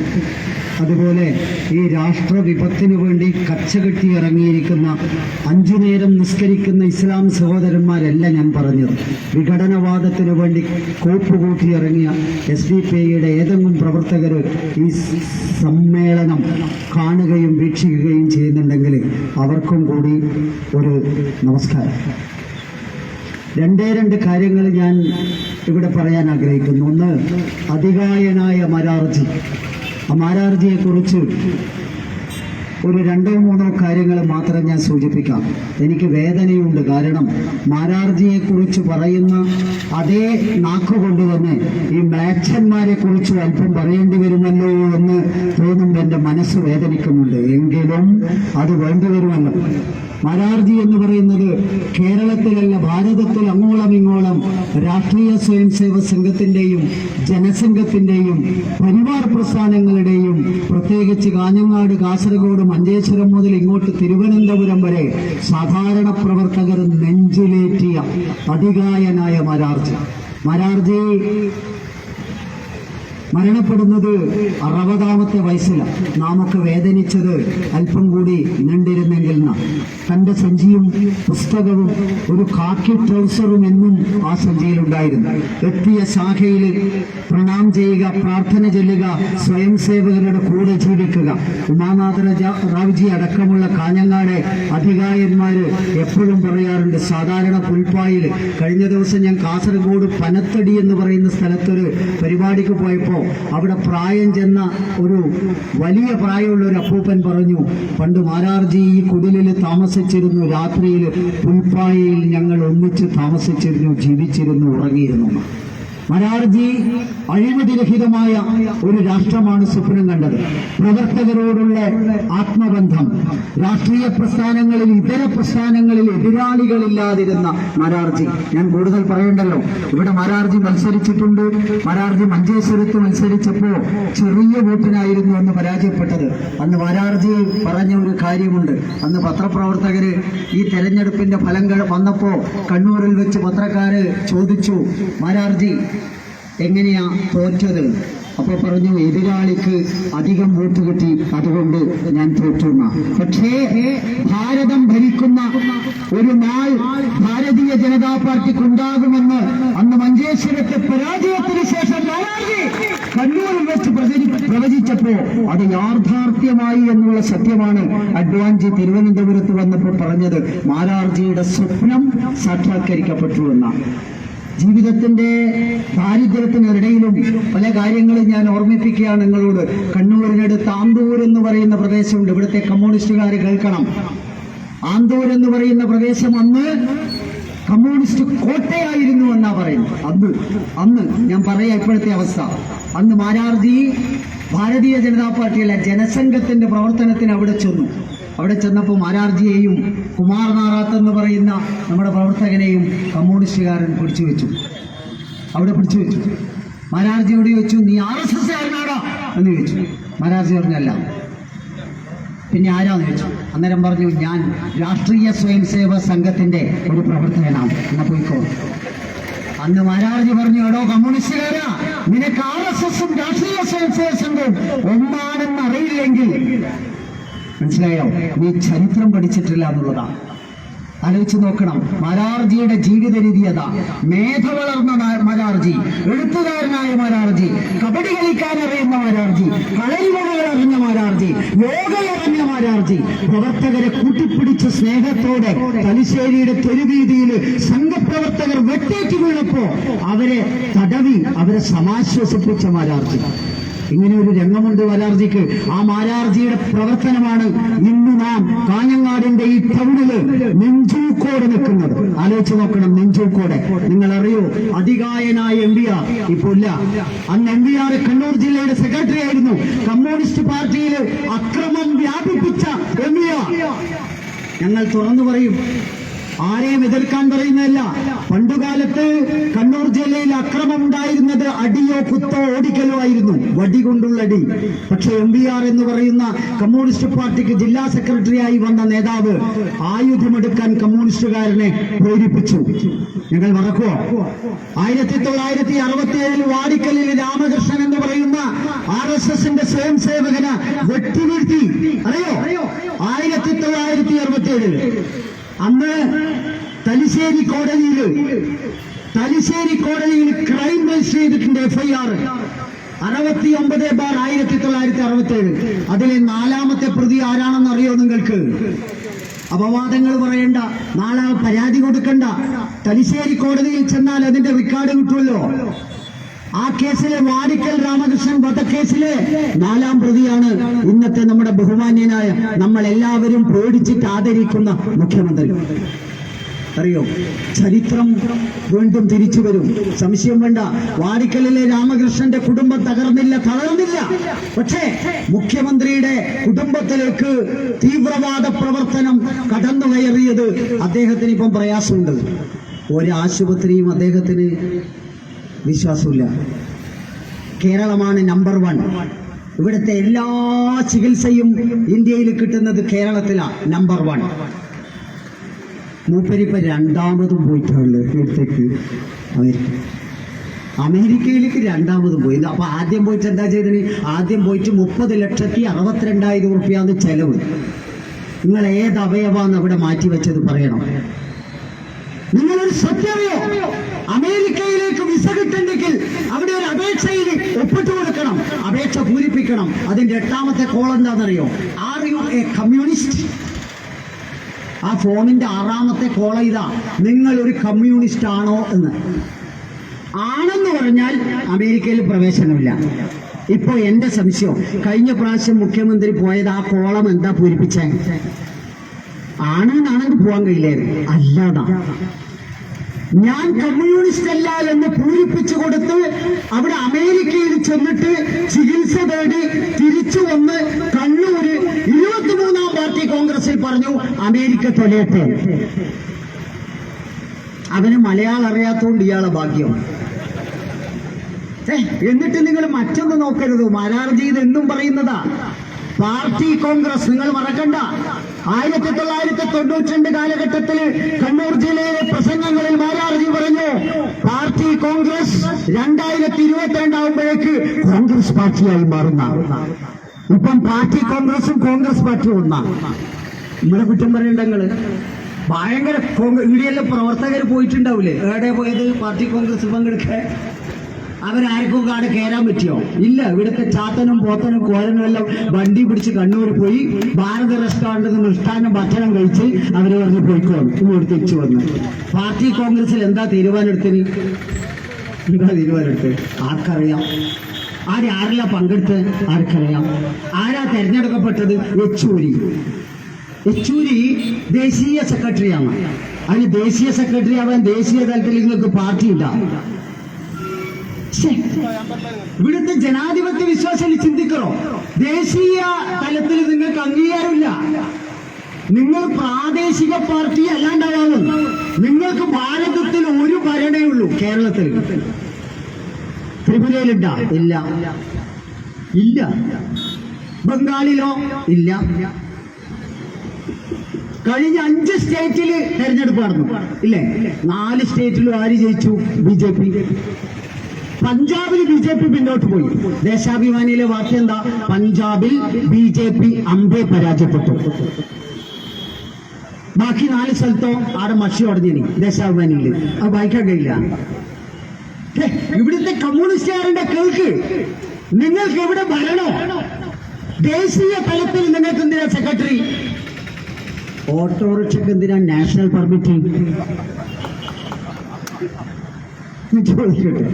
അതുപോലെ ഈ രാഷ്ട്ര വിപത്തിനു വേണ്ടി കച്ചകെട്ടി ഇറങ്ങിയിരിക്കുന്ന 5 നേരം നിസ്കരിക്കുന്ന ഇസ്ലാം സഹോദരന്മാരല്ല ഞാൻ പറഞ്ഞത്. വിഘടനവാദത്തിനു വേണ്ടി കോപ്പുകൂട്ടി ഇറങ്ങിയ SDPIയുടെ ഏതെങ്കിലും പ്രവർത്തകർ ഈ സമ്മേളനം കാണുകയും വീക്ഷിക്കുകയും ചെയ്യുന്നുണ്ടെങ്കിൽ അവർക്കും കൂടി ഒരു നമസ്കാരം. 2 കാര്യങ്ങൾ ഞാൻ ഇവിടെ പറയാൻ ആഗ്രഹിക്കുന്നു. ഒന്ന്, അതികായനായ മാരാർജി. ആ മാരാർജിയെക്കുറിച്ച് ഒരു 2-3 കാര്യങ്ങൾ മാത്രം ഞാൻ സൂചിപ്പിക്കാം. എനിക്ക് വേദനയുണ്ട്. കാരണം മാരാർജിയെ കുറിച്ച് പറയുന്ന അതേ നാക്കുകൊണ്ട് തന്നെ ഈ മ്ലേച്ഛന്മാരെ കുറിച്ച് അല്പം പറയേണ്ടി വരുമല്ലോ എന്ന് തോന്നുമ്പോൾ എൻ്റെ മനസ്സ് വേദനിക്കുന്നുണ്ട്. എങ്കിലും അത് വേണ്ടി വരുമല്ലോ. മാരാർജി എന്ന് പറയുന്നത് കേരളത്തിലല്ല, ഭാരതത്തിൽ അങ്ങോളം ഇങ്ങോളം രാഷ്ട്രീയ സ്വയം സേവക സംഘത്തിന്റെയും ജനസംഘത്തിന്റെയും പരിവാർ പ്രസ്ഥാനങ്ങളുടെയും പ്രത്യേകിച്ച് കാഞ്ഞങ്ങാട്, കാസർഗോഡ്, മഞ്ചേശ്വരം മുതൽ ഇങ്ങോട്ട് തിരുവനന്തപുരം വരെ സാധാരണ പ്രവർത്തകർ നെഞ്ചിലേറ്റിയ അതികായനായ മാരാർജി മരണപ്പെടുന്നത് 60ാമത്തെ വയസ്സിലാണ്. നാമൊക്കെ വേദനിച്ചത് അല്പം കൂടി നീണ്ടിരുന്നെങ്കിൽ തന്റെ സഞ്ചിയും പുസ്തകവും ഒരു കാക്കി ട്രൗസറും എന്നും ആ സഞ്ചിയിലുണ്ടായിരുന്നു. എത്തിയ ശാഖയിൽ പ്രണാം ചെയ്യുക, പ്രാർത്ഥന ചൊല്ലുക, സ്വയം സേവകരുടെ കൂടെ ജീവിക്കുക. ഉമാനാഥ റാവുജി അടക്കമുള്ള കാഞ്ഞങ്ങാട് അധികായന്മാര് എപ്പോഴും പറയാറുണ്ട്, സാധാരണ പുൽപ്പായിൽ. കഴിഞ്ഞ ദിവസം ഞാൻ കാസർഗോഡ് പനത്തടി എന്ന് പറയുന്ന സ്ഥലത്തൊരു പരിപാടിക്ക് പോയപ്പോൾ അവിടെ പ്രായം ചെന്ന ഒരു വലിയ പ്രായമുള്ള ഒരു അപ്പൂപ്പൻ പറഞ്ഞു, പണ്ട് മാരാർജി ഈ കുടിലിൽ താമസിച്ചിരുന്നു, രാത്രിയിൽ പുൽപ്പായയിൽ ഞങ്ങൾ ഒന്നിച്ച് താമസിച്ചിരുന്നു, ജീവിച്ചിരുന്നു, ഉറങ്ങിയിരുന്നു. മാരാർജി അഴിമതിരഹിതമായ ഒരു രാഷ്ട്രമാണ് സ്വപ്നം കണ്ടത്. പ്രവർത്തകരോടുള്ള ആത്മബന്ധം, രാഷ്ട്രീയ പ്രസ്ഥാനങ്ങളിൽ, ഇതര പ്രസ്ഥാനങ്ങളിൽ എതിരാളികളില്ലാതിരുന്ന മാരാർജി. ഞാൻ കൂടുതൽ പറയണ്ടല്ലോ, ഇവിടെ മാരാർജി മത്സരിച്ചിട്ടുണ്ട്. മാരാർജി മഞ്ചേശ്വരത്ത് മത്സരിച്ചപ്പോ ചെറിയ വോട്ടിനായിരുന്നു അന്ന് പരാജയപ്പെട്ടത്. അന്ന് മാരാർജി പറഞ്ഞ ഒരു കാര്യമുണ്ട്. അന്ന് പത്രപ്രവർത്തകര് ഈ തെരഞ്ഞെടുപ്പിന്റെ ഫലം വന്നപ്പോ കണ്ണൂരിൽ വെച്ച് പത്രക്കാര് ചോദിച്ചു, മാരാർജി എങ്ങനെയാ തോറ്റത്? അപ്പൊ പറഞ്ഞു, എതിരാളിക്ക് അധികം വോട്ട് കിട്ടി, അതുകൊണ്ട് ഞാൻ തോറ്റുന്ന. പക്ഷേ ഭാരതം ഭരിക്കുന്ന ഒരു നാൾ ഭാരതീയ ജനതാ പാർട്ടിക്ക് ഉണ്ടാകുമെന്ന് അന്ന് മഞ്ചേശ്വരത്തെ പരാജയത്തിന് ശേഷം കണ്ണൂരിൽ വെച്ച് പ്രവചിച്ചപ്പോ അത് യാഥാർത്ഥ്യമായി എന്നുള്ള സത്യമാണ് അഡ്വാൻജി തിരുവനന്തപുരത്ത് വന്നപ്പോൾ പറഞ്ഞത്. മാരാർജിയുടെ സ്വപ്നം സാക്ഷാത്കരിക്കപ്പെട്ടു എന്നാണ്. ജീവിതത്തിന്റെ ദാരിദ്ര്യത്തിനിടയിലും പല കാര്യങ്ങളും ഞാൻ ഓർമ്മിപ്പിക്കുകയാണ് നിങ്ങളോട്. കണ്ണൂരിനടുത്ത് ആന്തൂർ എന്ന് പറയുന്ന പ്രദേശമുണ്ട്. ഇവിടുത്തെ കമ്മ്യൂണിസ്റ്റുകാർ കേൾക്കണം. ആന്തൂർ എന്ന് പറയുന്ന പ്രദേശം അന്ന് കമ്മ്യൂണിസ്റ്റ് കോട്ടയായിരുന്നു എന്നാ പറയുന്നത്. അന്ന് ഞാൻ പറയാം ഇപ്പോഴത്തെ അവസ്ഥ. അന്ന് മാരാർജി ഭാരതീയ ജനതാ പാർട്ടിയല്ല, ജനസംഘത്തിന്റെ പ്രവർത്തനത്തിന് അവിടെ ചെന്നു. അവിടെ ചെന്നപ്പോൾ മാരാർജിയെയും കുമാർ നാറാത്ത് എന്ന് പറയുന്ന നമ്മുടെ പ്രവർത്തകനെയും കമ്മ്യൂണിസ്റ്റുകാരൻ പിടിച്ചു വെച്ചു. അവിടെ പിടിച്ചു വെച്ചു. മാരാർജിയോട് ചോദിച്ചു, നീ RSSകാരനാണോ എന്ന് ചോദിച്ചു. മാരാർജി പറഞ്ഞല്ല. പിന്നെ ആരാന്ന് ചോദിച്ചു. അന്നേരം പറഞ്ഞു, ഞാൻ രാഷ്ട്രീയ സ്വയം സേവക സംഘത്തിന്റെ ഒരു പ്രവർത്തകനാണ്, എന്നാ പോയിക്കോ. അന്ന് മാരാർജി പറഞ്ഞു, എടോ കമ്മ്യൂണിസ്റ്റുകാരാ, നിനക്ക് RSSും രാഷ്ട്രീയ സ്വയം സേവക സംഘവും ഒന്നാണെന്ന് അറിയില്ലെങ്കിൽ മനസ്സിലായോ, നീ ചരിത്രം പഠിച്ചിട്ടില്ല എന്നുള്ളതാണ്. ആലോചിച്ച് നോക്കണം. മാരാർജിയുടെ ജീവിത രീതി അതാ. മേധ വളർന്ന മാരാർജി, എഴുത്തുകാരനായ മാരാർജി, കബഡി കളിക്കാൻ അറിയുന്ന മാരാർജി, കളരിവകകൾ അറിഞ്ഞ മാരാർജി, യോഗ അറിഞ്ഞ മാരാർജി, പ്രവർത്തകരെ കൂട്ടിപ്പിടിച്ച സ്നേഹത്തോടെ തലശ്ശേരിയുടെ തെരുവീതിയിൽ സംഘപ്രവർത്തകർ വെട്ടേറ്റ് വീണപ്പോ അവരെ തടവി, അവരെ സമാശ്വസിപ്പിച്ച മാരാർജി. ഇങ്ങനെ ഒരു രംഗമുണ്ട് മാരാർജിക്ക്. ആ മാരാർജിയുടെ പ്രവർത്തനമാണ് ഇന്ന് നാം കാഞ്ഞങ്ങാടിന്റെ ഈ ടൗണില് നെഞ്ചൂക്കോടെ നിൽക്കുന്നത്. ആലോചിച്ച് നോക്കണം, നെഞ്ചൂക്കോടെ. നിങ്ങൾ അറിയോ, അതികായനായ MVR ഇപ്പോൾ ഇല്ല. അന്ന് MVR കണ്ണൂർ ജില്ലയുടെ സെക്രട്ടറി ആയിരുന്നു. കമ്മ്യൂണിസ്റ്റ് പാർട്ടിയിൽ അക്രമം വ്യാപിപ്പിച്ച MVR. ഞങ്ങൾ തുറന്നു പറയും, ആരെയും എതിർക്കാൻ പറയുന്നതല്ല. പണ്ടുകാലത്ത് കണ്ണൂർ ജില്ലയിൽ അക്രമം ഉണ്ടായിരുന്നത് അടിയോ കുത്തോ ഓടിക്കലോ ആയിരുന്നു, വടി കൊണ്ടുള്ള അടി. പക്ഷെ MVR എന്ന് പറയുന്ന കമ്മ്യൂണിസ്റ്റ് പാർട്ടിക്ക് ജില്ലാ സെക്രട്ടറിയായി വന്ന നേതാവ് ആയുധമെടുക്കാൻ കമ്മ്യൂണിസ്റ്റുകാരനെ പ്രേരിപ്പിച്ചു. ഞങ്ങൾ മറക്കുവോ? 1967 വാടിക്കലിൽ രാമകൃഷ്ണൻ എന്ന് പറയുന്ന RSSന്റെ സ്വയം സേവകന് വെട്ടിവീഴ്ത്തി. അറിയോ? 1967 അന്ന് തലശ്ശേരി കോടതിയിൽ ക്രൈം രജിസ്റ്റർ ചെയ്തിട്ടുണ്ട്. FIR 69/1967. അതിലെ 4ാമത്തെ പ്രതി ആരാണെന്ന് അറിയോ നിങ്ങൾക്ക്? അപവാദങ്ങൾ പറയണ്ട, നാളെ പരാതി കൊടുക്കണ്ട. തലശ്ശേരി കോടതിയിൽ ചെന്നാൽ അതിന്റെ റെക്കോർഡ് കിട്ടുമല്ലോ. ആ കേസിലെ വാടിക്കൽ രാമകൃഷ്ണൻ വധക്കേസിലെ 4ാം പ്രതിയാണ് ഇന്നത്തെ നമ്മുടെ ബഹുമാന്യനായ നമ്മൾ എല്ലാവരും പേടിച്ചിട്ട് ആദരിക്കുന്ന മുഖ്യമന്ത്രി. അറിയോ, ചരിത്രം വീണ്ടും തിരിച്ചു വരും, സംശയം വേണ്ട. വാടിക്കലിലെ രാമകൃഷ്ണന്റെ കുടുംബം തളർന്നില്ല. പക്ഷേ മുഖ്യമന്ത്രിയുടെ കുടുംബത്തിലേക്ക് തീവ്രവാദ പ്രവർത്തനം കടന്നു കയറിയത് അദ്ദേഹത്തിന് ഇപ്പം പ്രയാസമുണ്ട്. ഒരാശുപത്രിയും അദ്ദേഹത്തിന് വിശ്വാസമില്ല. കേരളമാണ് നമ്പർ 1. ഇവിടുത്തെ എല്ലാ ചികിത്സയും ഇന്ത്യയിൽ കിട്ടുന്നത് കേരളത്തിലാണ് നമ്പർ 1. മൂപ്പരിപ്പോ 2ാമതും പോയിട്ടുള്ളത് ഇവിടത്തേക്ക് അമേരിക്കയിലേക്ക് 2ാമതും പോയി. അപ്പൊ ആദ്യം പോയിട്ട് എന്താ ചെയ്തത്? ആദ്യം പോയിട്ട് 30,62,000 റുപ്യാണ് ചെലവ്. നിങ്ങൾ ഏത് അവയവാന്ന് അവിടെ മാറ്റിവെച്ചത് പറയണം. നിങ്ങളൊരു സത്യമോ, അമേരിക്കയിലേക്ക് വിസ കിട്ടണ്ടെങ്കിൽ അവിടെ ഒരു അപേക്ഷയിൽ ഒപ്പിട്ട് കൊടുക്കണം, അപേക്ഷ പൂരിപ്പിക്കണം. അതിന്റെ 8ാമത്തെ കോൾ എന്താണെന്നറിയോ? Are you A communist? ആ ഫോണിന്റെ 6ാമത്തെ കോൾ ഇതാ, നിങ്ങൾ ഒരു കമ്മ്യൂണിസ്റ്റ് ആണോ എന്ന്. ആണെന്ന് പറഞ്ഞാൽ അമേരിക്കയിൽ പ്രവേശനമില്ല. ഇപ്പൊ എന്റെ സംശയം, കഴിഞ്ഞ പ്രാവശ്യം മുഖ്യമന്ത്രി പോയത് ആ കോളം എന്താ പൂരിപ്പിച്ചേ? ആണെന്നാണെങ്കിൽ പോകാൻ കഴിയില്ലായിരുന്നു. അല്ലാതാ ഞാൻ കമ്മ്യൂണിസ്റ്റ് അല്ല എന്ന് പൂരിപ്പിച്ചു കൊടുത്ത് അവിടെ അമേരിക്കയിൽ ചെന്നിട്ട് ചികിത്സ തേടി തിരിച്ചു വന്ന് കണ്ണൂര് 23ാം പാർട്ടി കോൺഗ്രസിൽ പറഞ്ഞു അമേരിക്ക തൊലയട്ടെ. അവന് മലയാളം അറിയാത്തോണ്ട് ഇയാളെ ഭാഗ്യം. എന്നിട്ട് നിങ്ങൾ മറ്റൊന്ന് നോക്കരുത്. മാരാർജി ഇതെന്നും പറയുന്നതാ പാർട്ടി കോൺഗ്രസ്. നിങ്ങൾ മറക്കണ്ട, 1992 കാലഘട്ടത്തിൽ കണ്ണൂർ ജില്ലയിലെ പ്രസംഗങ്ങളിൽ മാരാർജി പറഞ്ഞു പാർട്ടി കോൺഗ്രസ് 2022 ആവുമ്പോഴേക്ക് കോൺഗ്രസ് പാർട്ടിയായി മാറുന്ന. ഇപ്പം പാർട്ടി കോൺഗ്രസും കോൺഗ്രസ് പാർട്ടിയും ഒന്നാണ്. നിങ്ങളെ കുറ്റം പറയണ്ട. നിങ്ങള് ഭയങ്കര ഇവിടെയെല്ലാം പ്രവർത്തകർ പോയിട്ടുണ്ടാവില്ലേ? എവിടെ പോയത്? പാർട്ടി കോൺഗ്രസ് പങ്കെടുക്കാൻ. അവരാർക്കും കാട് കയറാൻ പറ്റിയോ? ഇല്ല. ഇവിടുത്തെ ചാത്തനും പോത്തനും കോലനും എല്ലാം വണ്ടി പിടിച്ച് കണ്ണൂർ പോയി ഭാരത റെസ്റ്റോറന്റിൽ നിന്ന് മിഷ്ടാന്നം ഭക്ഷണം കഴിച്ച് അവര് പറഞ്ഞ് പോയിക്കോളും. ഇങ്ങോട്ട് തിരിച്ചു വന്നു. പാർട്ടി കോൺഗ്രസിൽ എന്താ തീരുമാനമെടുത്തത്? ആർക്കറിയാം? ആരെല്ലാം പങ്കെടുത്ത്? ആർക്കറിയാം? ആരാ തെരഞ്ഞെടുക്കപ്പെട്ടത്? യെച്ചൂരി ദേശീയ സെക്രട്ടറിയാണ്. അതിന് ദേശീയ സെക്രട്ടറി ആവാൻ ദേശീയ തലത്തിൽ നിങ്ങൾക്ക് പാർട്ടിയില്ല. ഇവിടുത്തെ ജനാധിപത്യ വിശ്വാസം ചിന്തിക്കണോ? ദേശീയ തലത്തിൽ നിങ്ങൾക്ക് അംഗീകാരമില്ല. നിങ്ങൾ പ്രാദേശിക പാർട്ടി അല്ലാണ്ടാവും. നിങ്ങൾക്ക് ഭാരതത്തിൽ ഒരു ഭരണേ ഉള്ളൂ. കേരളത്തിൽ ത്രിപുരയിലുണ്ടാ? ഇല്ല. ബംഗാളിലോ? ഇല്ല. കഴിഞ്ഞ 5 സ്റ്റേറ്റിൽ തെരഞ്ഞെടുപ്പ് നടന്നു ഇല്ലേ? 4 സ്റ്റേറ്റിലും ആര് ജയിച്ചു? BJP. പഞ്ചാബിൽ BJP പിന്നോട്ട് പോയി. ദേശാഭിമാനിയിലെ വാർത്ത എന്താ? പഞ്ചാബിൽ BJP അമ്പേ പരാജയപ്പെട്ടു. ബാക്കി 4 സ്ഥലത്തോ ആടെ മഷി ഉടഞ്ഞിനി. ദേശാഭിമാനിയിൽ അത് വായിക്കാൻ കഴിയില്ല. ഇവിടുത്തെ കമ്മ്യൂണിസ്റ്റുകാരുടെ കേൾക്ക്. നിങ്ങൾക്ക് ഇവിടെ ഭരണോ? ദേശീയ തലത്തിൽ നിങ്ങൾക്ക് എന്തിനാ സെക്രട്ടറി? ഓട്ടോറിക്ഷക്ക് എന്തിനാ നാഷണൽ പെർമിറ്റ്? ചോദിക്കട്ടെ.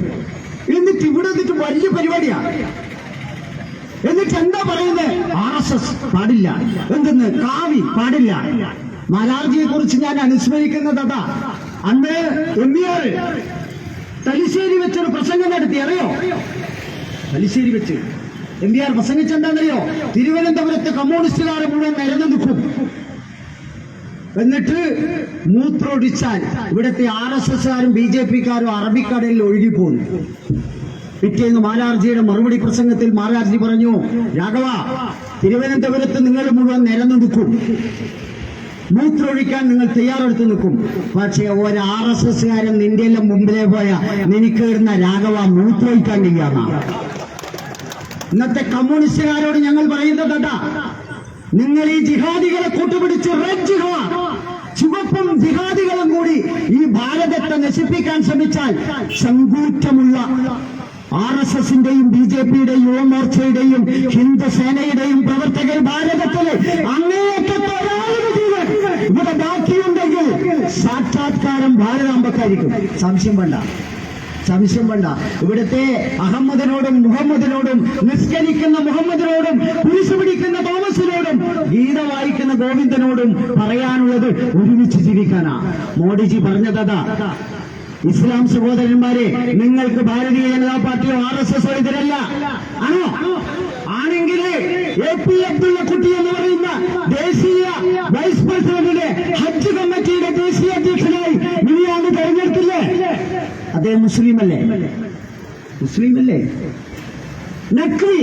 എന്നിട്ട് ഇവിടെ വന്നിട്ട് വലിയ പരിപാടിയാ. എന്നിട്ട് എന്താ പറയുന്നത്? RSS പാടില്ല, എന്തെന്ന് കാവി പാടില്ല. മാരാർജിയെ കുറിച്ച് ഞാൻ അനുസ്മരിക്കുന്നത് അതാ. അന്ന് MBR തലശ്ശേരി വെച്ചൊരു പ്രസംഗം നടത്തി. അറിയോ? തലശ്ശേരി വെച്ച് MBR പ്രസംഗിച്ചെന്താണെന്നറിയോ? തിരുവനന്തപുരത്ത് കമ്മ്യൂണിസ്റ്റുകാരെ മുഴുവൻ നിരന്നു നിൽക്കും. എന്നിട്ട് മൂത്രൊടിച്ചാൽ ഇവിടുത്തെ RSSകാരും BJPക്കാരും അറബിക്കടലിൽ ഒഴുകിപ്പോന്നു. പിറ്റേന്ന് മാരാർജിയുടെ മറുപടി പ്രസംഗത്തിൽ മാരാർജി പറഞ്ഞു, രാഘവ, തിരുവനന്തപുരത്ത് നിങ്ങൾ മുഴുവൻ നിരന്നു നിൽക്കും, മൂത്രൊഴിക്കാൻ നിങ്ങൾ തയ്യാറെടുത്ത് നിൽക്കും. പക്ഷേ ഒരു RSSകാരൻ നിന്റെ എല്ലാം മുമ്പിലേ പോയ നിനക്ക് ഇടുന്ന രാഘവ മൂത്രൊഴിക്കാൻ കഴിയാന്നാണ്. ഇന്നത്തെ കമ്മ്യൂണിസ്റ്റുകാരോട് ഞങ്ങൾ പറയുന്നത് കേട്ടാ, നിങ്ങൾ ഈ ജിഹാദികളെ കൂട്ടുപിടിച്ച് റെഡ് ജിഹാദ്, ചുവപ്പും ജിഹാദികളും കൂടി ഈ ഭാരതത്തെ നശിപ്പിക്കാൻ ശ്രമിച്ചാൽ ചങ്കൂറ്റമുള്ള RSSന്റെയും BJPയുടെയും യുവമോർച്ചയുടെയും ഹിന്ദുസേനയുടെയും പ്രവർത്തകർ ഭാരതത്തില് അങ്ങേയറ്റത്തെ ഇവിടെ ബാക്കിയുണ്ടെങ്കിൽ സാക്ഷാത്കാരം ഭാരതാംബക്കായിരിക്കും. സംശയം വേണ്ട. സംശയം വേണ്ട. ഇവിടുത്തെ അഹമ്മദിനോടും മുഹമ്മദിനോടും നിസ്കരിക്കുന്ന മുഹമ്മദിനോടും കുരിശ് പിടിക്കുന്ന തോമസിനോടും ഗീത വായിക്കുന്ന ഗോവിന്ദനോടും പറയാനുള്ളത് ഒരുമിച്ച് ജീവിക്കാനാ. മോഡിജി പറഞ്ഞതാ. ഇസ്ലാം സഹോദരന്മാരെ, നിങ്ങൾക്ക് ഭാരതീയ ജനതാ പാർട്ടിയോ RSSO എതിരല്ല. ആണോ? ആണെങ്കിൽ AP അബ്ദുള്ള കുട്ടി എന്ന് പറയുന്ന ദേശീയ വൈസ് പ്രസിഡന്റിന്റെ ഹജ്ജ് കമ്മിറ്റിയുടെ ദേശീയ അധ്യക്ഷനായി മിനിയാണ്ട് തെരഞ്ഞെടുത്തില്ലേ? അദ്ദേഹം മുസ്ലിമല്ലേ? മുസ്ലിമല്ലേ? നഖ്വി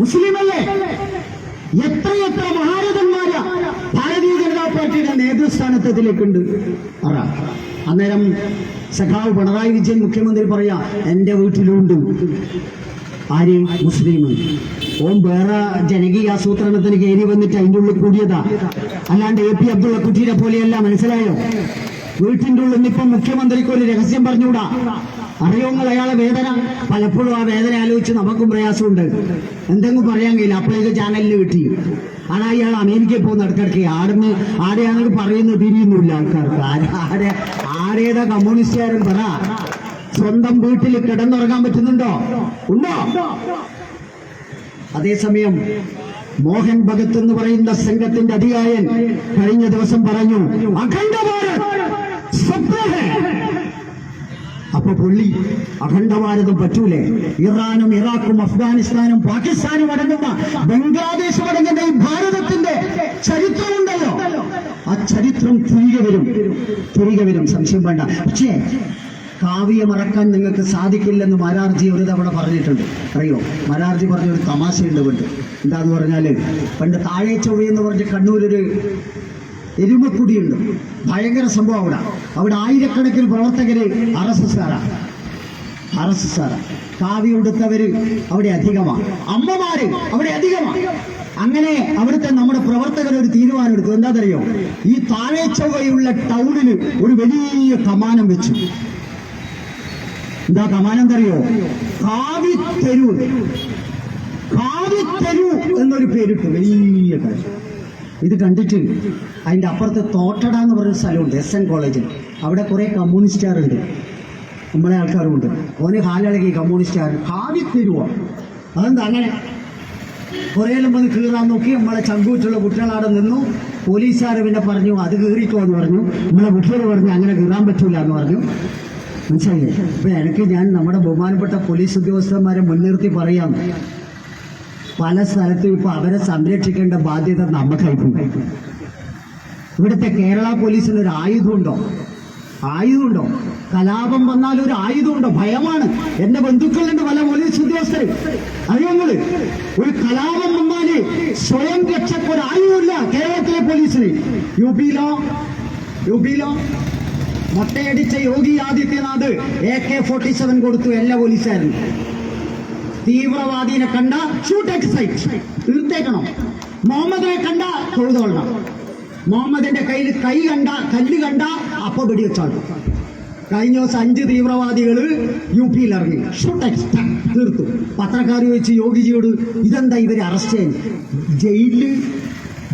മുസ്ലിമല്ലേ? എത്രയെത്ര മഹാരഥന്മാരാ ഭാരതീയ ജനതാ പാർട്ടിയുടെ നേതൃസ്ഥാനത്തിലേക്കുണ്ട്. അന്നേരം സഖാവ് പിണറായി വിജയൻ മുഖ്യമന്ത്രി പറയാ, എന്റെ വീട്ടിലുണ്ട് ആര്? മുസ്ലിം. ഓം വേറെ ജനകീയ ആസൂത്രണത്തിന് കയറി വന്നിട്ട് അതിൻ്റെ ഉള്ളിൽ കൂടിയതാ, അല്ലാണ്ട് AP അബ്ദുള്ള കുട്ടിയെ പോലെയല്ല. മനസ്സിലായോ? വീട്ടിന്റെ ഉള്ളിൽ നിന്നിപ്പം മുഖ്യമന്ത്രിക്ക് ഒരു രഹസ്യം പറഞ്ഞുകൂടാ. അറിയോങ്ങൾ അയാളെ വേദന? പലപ്പോഴും ആ വേദന ആലോചിച്ച് നമുക്കും പ്രയാസമുണ്ട്. എന്തെങ്കിലും പറയാൻ കഴിയില്ല. അപ്പോഴേക്ക് ചാനലിന് കിട്ടി. ആടാ ഇയാൾ അമേരിക്കയിൽ പോകുന്ന ഇടയ്ക്കിടയ്ക്ക് ആടെയാണെങ്കിൽ പറയുന്നത് തിരിയുന്നില്ല ആൾക്കാർക്ക്. ആടേതാ കമ്മ്യൂണിസ്റ്റുകാരും പറ. സ്വന്തം വീട്ടിൽ കിടന്നുറങ്ങാൻ പറ്റുന്നുണ്ടോ? ഉണ്ടോ? അതേസമയം മോഹൻ ഭഗത് എന്ന് പറയുന്ന സംഘത്തിന്റെ അധികായൻ കഴിഞ്ഞ ദിവസം പറഞ്ഞു, അഖണ്ഡ ഭാരത് സ്വപ്ന ഹൈ. അപ്പൊ പുള്ളി അഖണ്ഡ ഭാരതം പറ്റൂലേ? ഇറാനും ഇറാഖും അഫ്ഗാനിസ്ഥാനും പാകിസ്ഥാനും അടങ്ങുന്ന ബംഗ്ലാദേശും അടങ്ങുന്ന ഈ ഭാരതത്തിന്റെ ചരിത്രമുണ്ടല്ലോ, ആ ചരിത്രം തിരികെ വരും. സംശയം വേണ്ട. പക്ഷേ കാവ്യ മറക്കാൻ നിങ്ങൾക്ക് സാധിക്കില്ലെന്ന് മാരാർജി ഒരു തവണ പറഞ്ഞിട്ടുണ്ട്. അറിയോ? മാരാർജി പറഞ്ഞൊരു തമാശയുണ്ട് പണ്ട്. എന്താന്ന് പറഞ്ഞാല്, പണ്ട് താഴെ ചൊവ്വയെന്ന് പറഞ്ഞ് കണ്ണൂരൊരു എരുമക്കുടിയുണ്ട്. ഭയങ്കര സംഭവം. അവിടെ ആയിരക്കണക്കിന് പ്രവർത്തകര് RSS കാവ്യ ഉടുത്തവര് അവിടെ അധികമാണ്, അമ്മമാര് അവിടെ അധികമാണ്. അങ്ങനെ അവിടുത്തെ നമ്മുടെ പ്രവർത്തകർ ഒരു തീരുമാനം എടുത്തു. എന്താണെന്നറിയോ? ഈ താഴെ ചൊവ്വയുള്ള ടൗണിന് ഒരു വലിയ കമാനം വെച്ചു. എന്താ കമാനം അറിയോ? കാവിത്തെരു എന്നൊരു പേരിട്ടു. വലിയ കാര്യം. ഇത് കണ്ടിട്ട് അതിന്റെ അപ്പുറത്ത് തോട്ടട എന്ന് പറയുന്ന സ്ഥലമുണ്ട്, SN കോളേജിൽ. അവിടെ കുറെ കമ്മ്യൂണിസ്റ്റുകാരുണ്ട്, നമ്മളെ ആൾക്കാരുമുണ്ട്. ഓന് കാലിളകി കമ്മ്യൂണിസ്റ്റുകാർ. കാവിത്തെരുവോ? അതെന്താ അങ്ങനെ? കുറേലും വന്ന് കീറാൻ നോക്കി. നമ്മളെ ചങ്കൂറ്റുള്ള കുട്ടികളവിടെ നിന്നു. പോലീസുകാർ പിന്നെ പറഞ്ഞു, അത് കീറിക്കോ എന്ന് പറഞ്ഞു. നമ്മളെ കുട്ടികൾ പറഞ്ഞു, അങ്ങനെ കീറാൻ പറ്റൂല എന്ന് പറഞ്ഞു. മനസ്സിലായില്ലേ? അപ്പൊ എനിക്ക് ഞാൻ നമ്മുടെ ബഹുമാനപ്പെട്ട പോലീസ് ഉദ്യോഗസ്ഥന്മാരെ മുൻനിർത്തി പറയാം, പല സ്ഥലത്തും ഇപ്പൊ അവരെ സംരക്ഷിക്കേണ്ട ബാധ്യത നമുക്കായിപ്പോയി. ഇവിടുത്തെ കേരള പോലീസിന് ഒരു ആയുധമുണ്ടോ? കലാപം വന്നാൽ ഒരു ആയുധമുണ്ടോ? ഭയമാണ്. എന്റെ ബന്ധുക്കളുണ്ട് പല പോലീസ് ഉദ്യോഗസ്ഥര്. അറിയുന്നത്, ഒരു കലാപം വന്നാല് സ്വയം രക്ഷക്കൊരു ആയുധമില്ല കേരളത്തിലെ പോലീസിന്. യു പിയിലോ മൊട്ടയടിച്ച യോഗി ആദിത്യനാഥ് AK-47 കൊടുത്തു എല്ലാ പോലീസുകാരും. തീവ്രവാദിനെ കണ്ട ഷൂട്ട് എക്സൈറ്റ് തീർത്തേക്കണം. മുഹമ്മദിനെ കണ്ട തൊഴുതോളണം. മുഹമ്മദിന്റെ കയ്യിൽ കല്ല് കണ്ട അപ്പൊ വെടിവെച്ചാണ്. കഴിഞ്ഞ ദിവസം 5 തീവ്രവാദികൾ UPയിൽ ഇറങ്ങി. ഷൂട്ട് എക്സൈറ്റ് തീർത്തു. പത്രക്കാർ ചോദിച്ചു യോഗിജിയോട്, ഇതെന്താ ഇവരെ അറസ്റ്റ് ചെയ്യാൻ?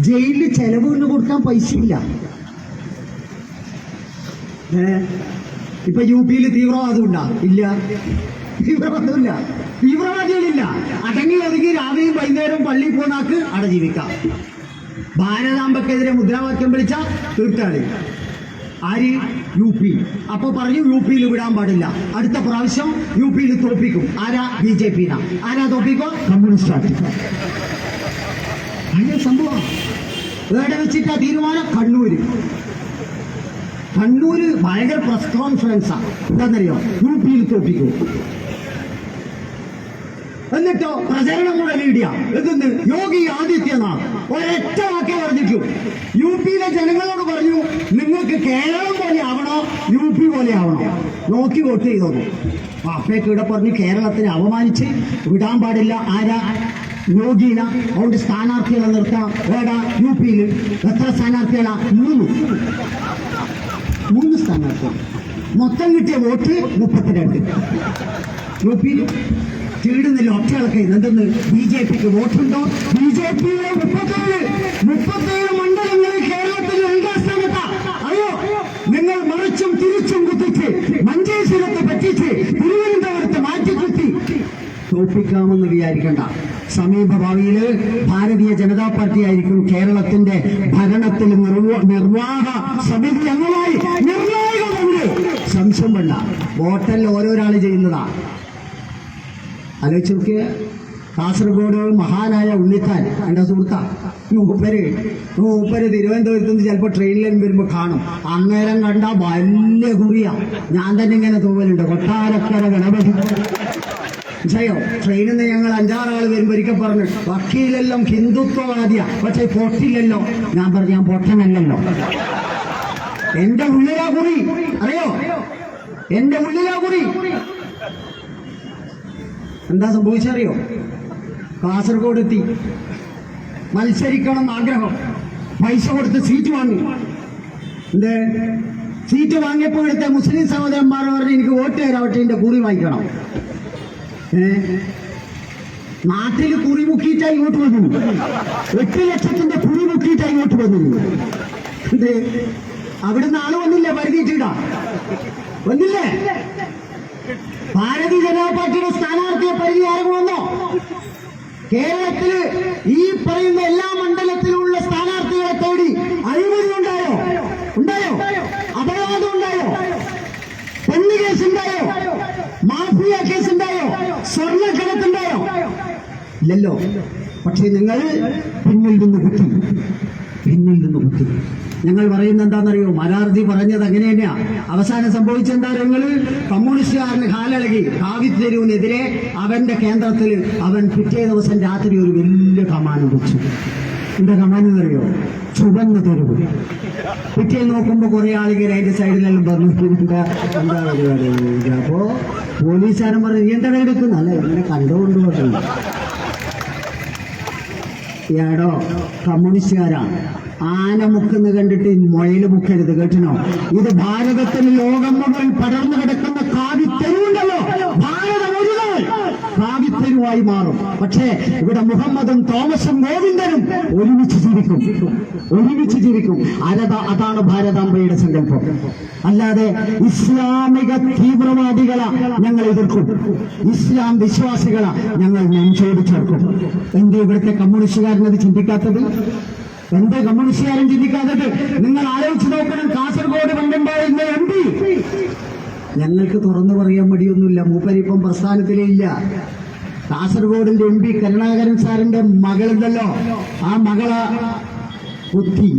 ജയിലില് ചെലവ് കൊടുക്കാൻ പൈസ ഇല്ല. ഇപ്പൊ UPയിൽ തീവ്രവാദം ഉണ്ടാ? ഇല്ല, തീവ്രവാദികളില്ല. അടങ്ങി ഒതുങ്ങി രാവിലെയും വൈകുന്നേരവും പള്ളിയിൽ പോണാക്ക് അവിടെ ജീവിക്കാം. ഭാരതാംബക്കെതിരെ മുദ്രാവാക്യം വിളിച്ച തീർക്കാളി ആര്? UP. അപ്പൊ പറഞ്ഞു UPയിൽ വിടാൻ പാടില്ല. അടുത്ത പ്രാവശ്യം UPയിൽ തോപ്പിക്കും. ആരാ? BJP. ആരാ തോപ്പിക്കോ? Communist party. അങ്ങനെ സംഭവം എവിടെ വെച്ചിട്ടാ തീരുമാനം? കണ്ണൂര് ഭയങ്കര പ്രസ് കോൺഫറൻസാ. എന്താണെന്നറിയോ? UPയിൽ തോപ്പിക്കൂ. എന്നിട്ടോ പ്രചരണം കൂടെ ലീഡിയ. എന്തെന്ന്? യോഗി ആദിത്യനാഥ് ഒരൊറ്റ വാക്കേ പറഞ്ഞിട്ടു. UPയിലെ ജനങ്ങളോട് പറഞ്ഞു, നിങ്ങൾക്ക് കേരളം പോലെ ആവണോ UP പോലെ ആവണോ? നോക്കി വോട്ട് ചെയ്തോന്നു. അപ്പേക്ക് ഇവിടെ പറഞ്ഞു, കേരളത്തിനെ അപമാനിച്ച് വിടാൻ പാടില്ല. ആരാ? യോഗീന. അതുകൊണ്ട് സ്ഥാനാർത്ഥികളെ നിർത്താം. ഏടാ? UPയിൽ എത്ര സ്ഥാനാർത്ഥികളാ? 3 സ്ഥാനാർത്ഥികൾ. മൊത്തം കിട്ടിയ വോട്ട് 32. UPയിൽ തീടുന്നില്ല. ഒറ്റയാൾക്ക് എന്തെന്ന്? BJPക്ക് വോട്ടുണ്ടോ? BJPയിലെ 37 മണ്ഡലങ്ങളിൽ കേരളത്തിൽ 2ാം സ്ഥാനത്താ. അയ്യോ, നിങ്ങൾ മറിച്ചും തിരിച്ചും കുത്തിച്ച് മഞ്ചേശ്വരത്തെ പറ്റിച്ച് തിരുവനന്തപുരത്ത് മാറ്റിക്കുത്തി തോൽപ്പിക്കാമെന്ന് വിചാരിക്കണ്ട. സമീപ ഭാവിയില് ഭാരതീയ ജനതാ പാർട്ടി ആയിരിക്കും കേരളത്തിന്റെ ഭരണത്തിൽ നിർവാഹ സമിതി അംഗമായി നിർണായക പങ്ക്. സംശയം വേണ്ട. വോട്ടെല്ലാം ഓരോരാള് ചെയ്യുന്നതാ. ആലോചിച്ച് നോക്കിയ കാസർഗോഡ് മഹാനായ ഉണ്ണിത്താൻ എന്റെ സുഹൃത്താ. മൂപ്പര് തിരുവനന്തപുരത്ത് നിന്ന് ചിലപ്പോ ട്രെയിനിലും വരുമ്പോ കാണും. അന്നേരം കണ്ട വലിയ കുറിയാ. ഞാൻ തന്നെ ഇങ്ങനെ തോന്നലുണ്ട്, കൊട്ടാരക്കര ഗണപതി ചെയ്യോ. ട്രെയിനിൽ നിന്ന് ഞങ്ങൾ 5-6 ആൾ വരുമ്പോ ഒരിക്കൽ പറഞ്ഞു, വക്കീലെല്ലാം ഹിന്ദുത്വവാദിയാ, പക്ഷെ പൊട്ടില്ലല്ലോ. ഞാൻ പറഞ്ഞു, ഞാൻ പൊട്ടനല്ലല്ലോ, എന്റെ ഉള്ളിലാ കുറി. അറിയോ, എന്റെ ഉള്ളിലാ കുറി. എന്താ സംഭവിച്ചറിയോ? കാസർഗോഡ് എത്തി, മത്സരിക്കണം ആഗ്രഹം, പൈസ കൊടുത്ത് സീറ്റ് വാങ്ങി. എന്തേ സീറ്റ് വാങ്ങിയപ്പോൾ എടുത്ത മുസ്ലിം സഹോദരന്മാർ പറഞ്ഞ് എനിക്ക് വോട്ട് തരാവട്ടെ, എന്റെ കുറി വാങ്ങിക്കണം. നാട്ടിൽ കുറി മുക്കിയിട്ടായി ഇങ്ങോട്ട് വന്നു. 8 ലക്ഷത്തിന്റെ കുറി മുക്കിയിട്ടായി ഇങ്ങോട്ട് വന്നു. എന്തേ അവിടുന്ന് ആള് വന്നില്ല, പരിധിയിട്ടിടാ വന്നില്ലേ? ഭാരതീയ ജനതാ പാർട്ടിയുടെ സ്ഥാനാർത്ഥിയെ പരിധി ആരും വന്നോ? കേരളത്തില് ഈ പറയുന്ന എല്ലാ മണ്ഡലത്തിലുള്ള സ്ഥാനാർത്ഥികളെ തേടി അഴിമതി ഉണ്ടായോ? അപരാധം ഉണ്ടായോ? പെണ്ണ് കേസ് ഉണ്ടായോ? മാഫിയ കേസ് ഉണ്ടായോ? സ്വർണ്ണക്കടത്തുണ്ടായോ? ഇല്ലല്ലോ. പക്ഷെ നിങ്ങൾ പിന്നിൽ നിന്ന് കുത്തി. ഞങ്ങൾ പറയുന്നത് എന്താണെന്നറിയോ? മരാർജി പറഞ്ഞത് അങ്ങനെ തന്നെയാ. അവസാനം സംഭവിച്ചെന്താ? ഞങ്ങൾ കമ്മ്യൂണിസ്റ്റുകാരന് കാലിളകി കാവിത്തെരുവിനെതിരെ അവന്റെ കേന്ദ്രത്തിൽ അവൻ പിറ്റേ ദിവസം രാത്രി ഒരു വലിയ കമാനം വെച്ചു. എന്താ കമാനം അറിയോ? ചുവന്ന തെരുവ്. പിറ്റേ നോക്കുമ്പോ കുറെ ആളുകൾ അതിന്റെ സൈഡിലെല്ലാം പറഞ്ഞു, എന്താ പരിപാടി? അപ്പോ പോലീസുകാരൻ പറഞ്ഞു, നീ എന്താ എടുക്കുന്നു? അല്ല, ഇങ്ങനെ കണ്ടുകൊണ്ട് പറഞ്ഞു. ഏടോ കമ്മ്യൂണിസ്റ്റുകാരാണ്. ആന മുക്കെന്ന് കണ്ടിട്ട് മൊയല് മുക്കരുത്, കേട്ടിനോ? ഇത് ഭാരതത്തിൽ ലോകം മുഴുവൻ പടർന്നു കിടക്കുന്ന കാവിത്തെരുവുണ്ടല്ലോ, ഭാരതം ഒരു നാൾ കാവിത്തെരുവായി മാറും. പക്ഷേ ഇവിടെ മുഹമ്മദും തോമസും ഗോവിന്ദനും ഒരുമിച്ച് ജീവിക്കും. അതാണ് ഭാരതാംബയുടെ സങ്കല്പം. അല്ലാതെ ഇസ്ലാമിക തീവ്രവാദികളെ ഞങ്ങൾ എതിർക്കും, ഇസ്ലാം വിശ്വാസികളെ ഞങ്ങൾ നെഞ്ചോട് ചേർക്കും. എന്തേ ഇവിടുത്തെ കമ്മ്യൂണിസ്റ്റുകാരനത് ചിന്തിക്കാത്തത്? എന്താ കമ്മ്യൂണിസ്റ്റുകാരൻ ചിന്തിക്കാത്തത്? നിങ്ങൾ ആലോചിച്ച് നോക്കണം. കാസർഗോഡ് പണ്ടുണ്ടായിരുന്ന MP ഞങ്ങൾക്ക് തുറന്നു പറയാൻ മടിയൊന്നുമില്ല, മൂപ്പരിപ്പം പ്രസ്ഥാനത്തിലേ ഇല്ല. കാസർഗോഡിന്റെ MP കരുണാകരൻ സാറിന്റെ മകളുണ്ടല്ലോ, ആ മകളെ കുത്തി